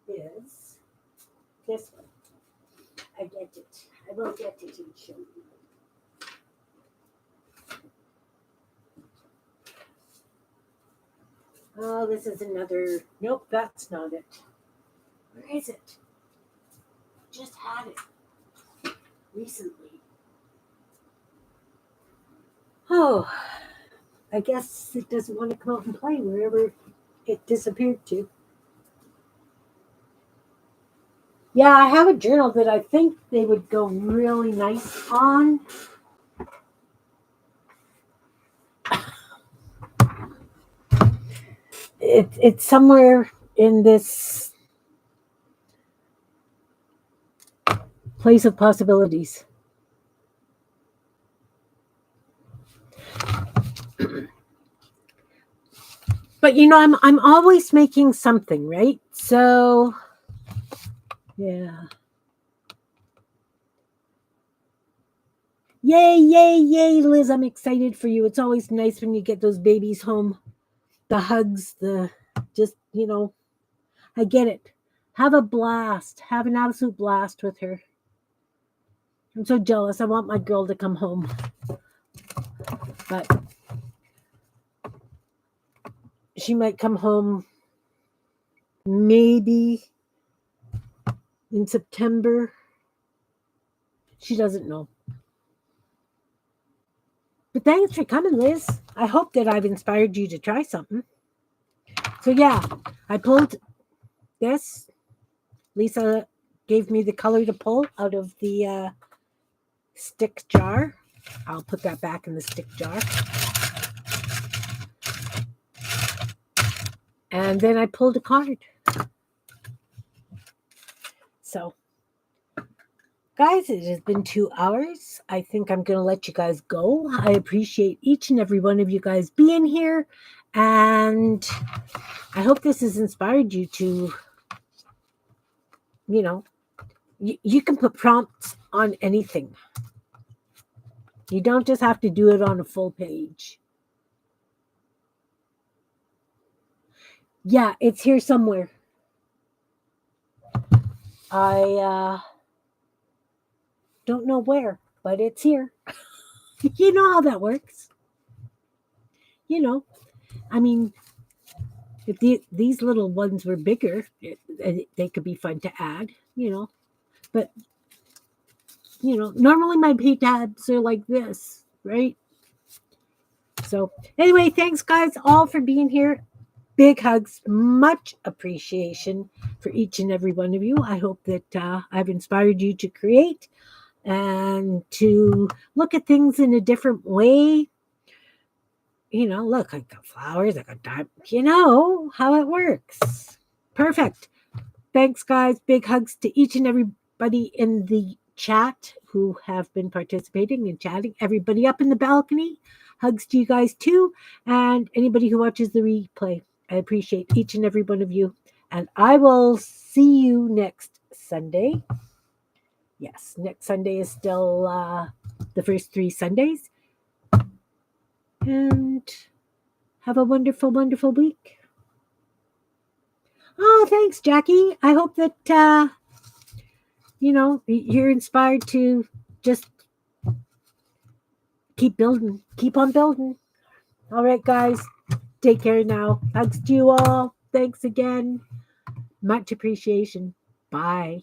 this one. I get it. I will get it and show you. Oh, this is another. Nope, that's not it. Where is it? Just had it recently. Oh, I guess it doesn't want to come out and play wherever it disappeared to. Yeah, I have a journal that I think they would go really nice on. It's somewhere in this place of possibilities. But I'm always making something, right? So yeah. Yay, yay, yay, Liz. I'm excited for you. It's always nice when you get those babies home. The hugs, the just, I get it. Have a blast. Have an absolute blast with her. I'm so jealous. I want my girl to come home. But she might come home maybe in September. She doesn't know. But thanks for coming, Liz. I hope that I've inspired you to try something. So yeah, I pulled this. Lisa gave me the color to pull out of the stick jar. I'll put that back in the stick jar. And then I pulled a card. So, guys, it has been 2 hours. I think I'm going to let you guys go. I appreciate each and every one of you guys being here. And I hope this has inspired you to, you can put prompts on anything. You don't just have to do it on a full page. Yeah, it's here somewhere. I don't know where, but it's here. You know how that works. I mean, if these little ones were bigger, they could be fun to add, But, normally my pay tabs are like this, right? So, anyway, thanks, guys, all for being here. Big hugs, much appreciation for each and every one of you. I hope that I've inspired you to create and to look at things in a different way. Look, I got flowers, I got diamonds, how it works. Perfect. Thanks, guys. Big hugs to each and everybody in the chat who have been participating and chatting. Everybody up in the balcony, hugs to you guys too. And anybody who watches the replay, I appreciate each and every one of you. And I will see you next Sunday. Yes, next Sunday is still the first 3 Sundays. And have a wonderful, wonderful week. Oh, thanks, Jackie. I hope that, you're inspired to just keep building. Keep on building. All right, guys. Take care now. Hugs to you all. Thanks again. Much appreciation. Bye.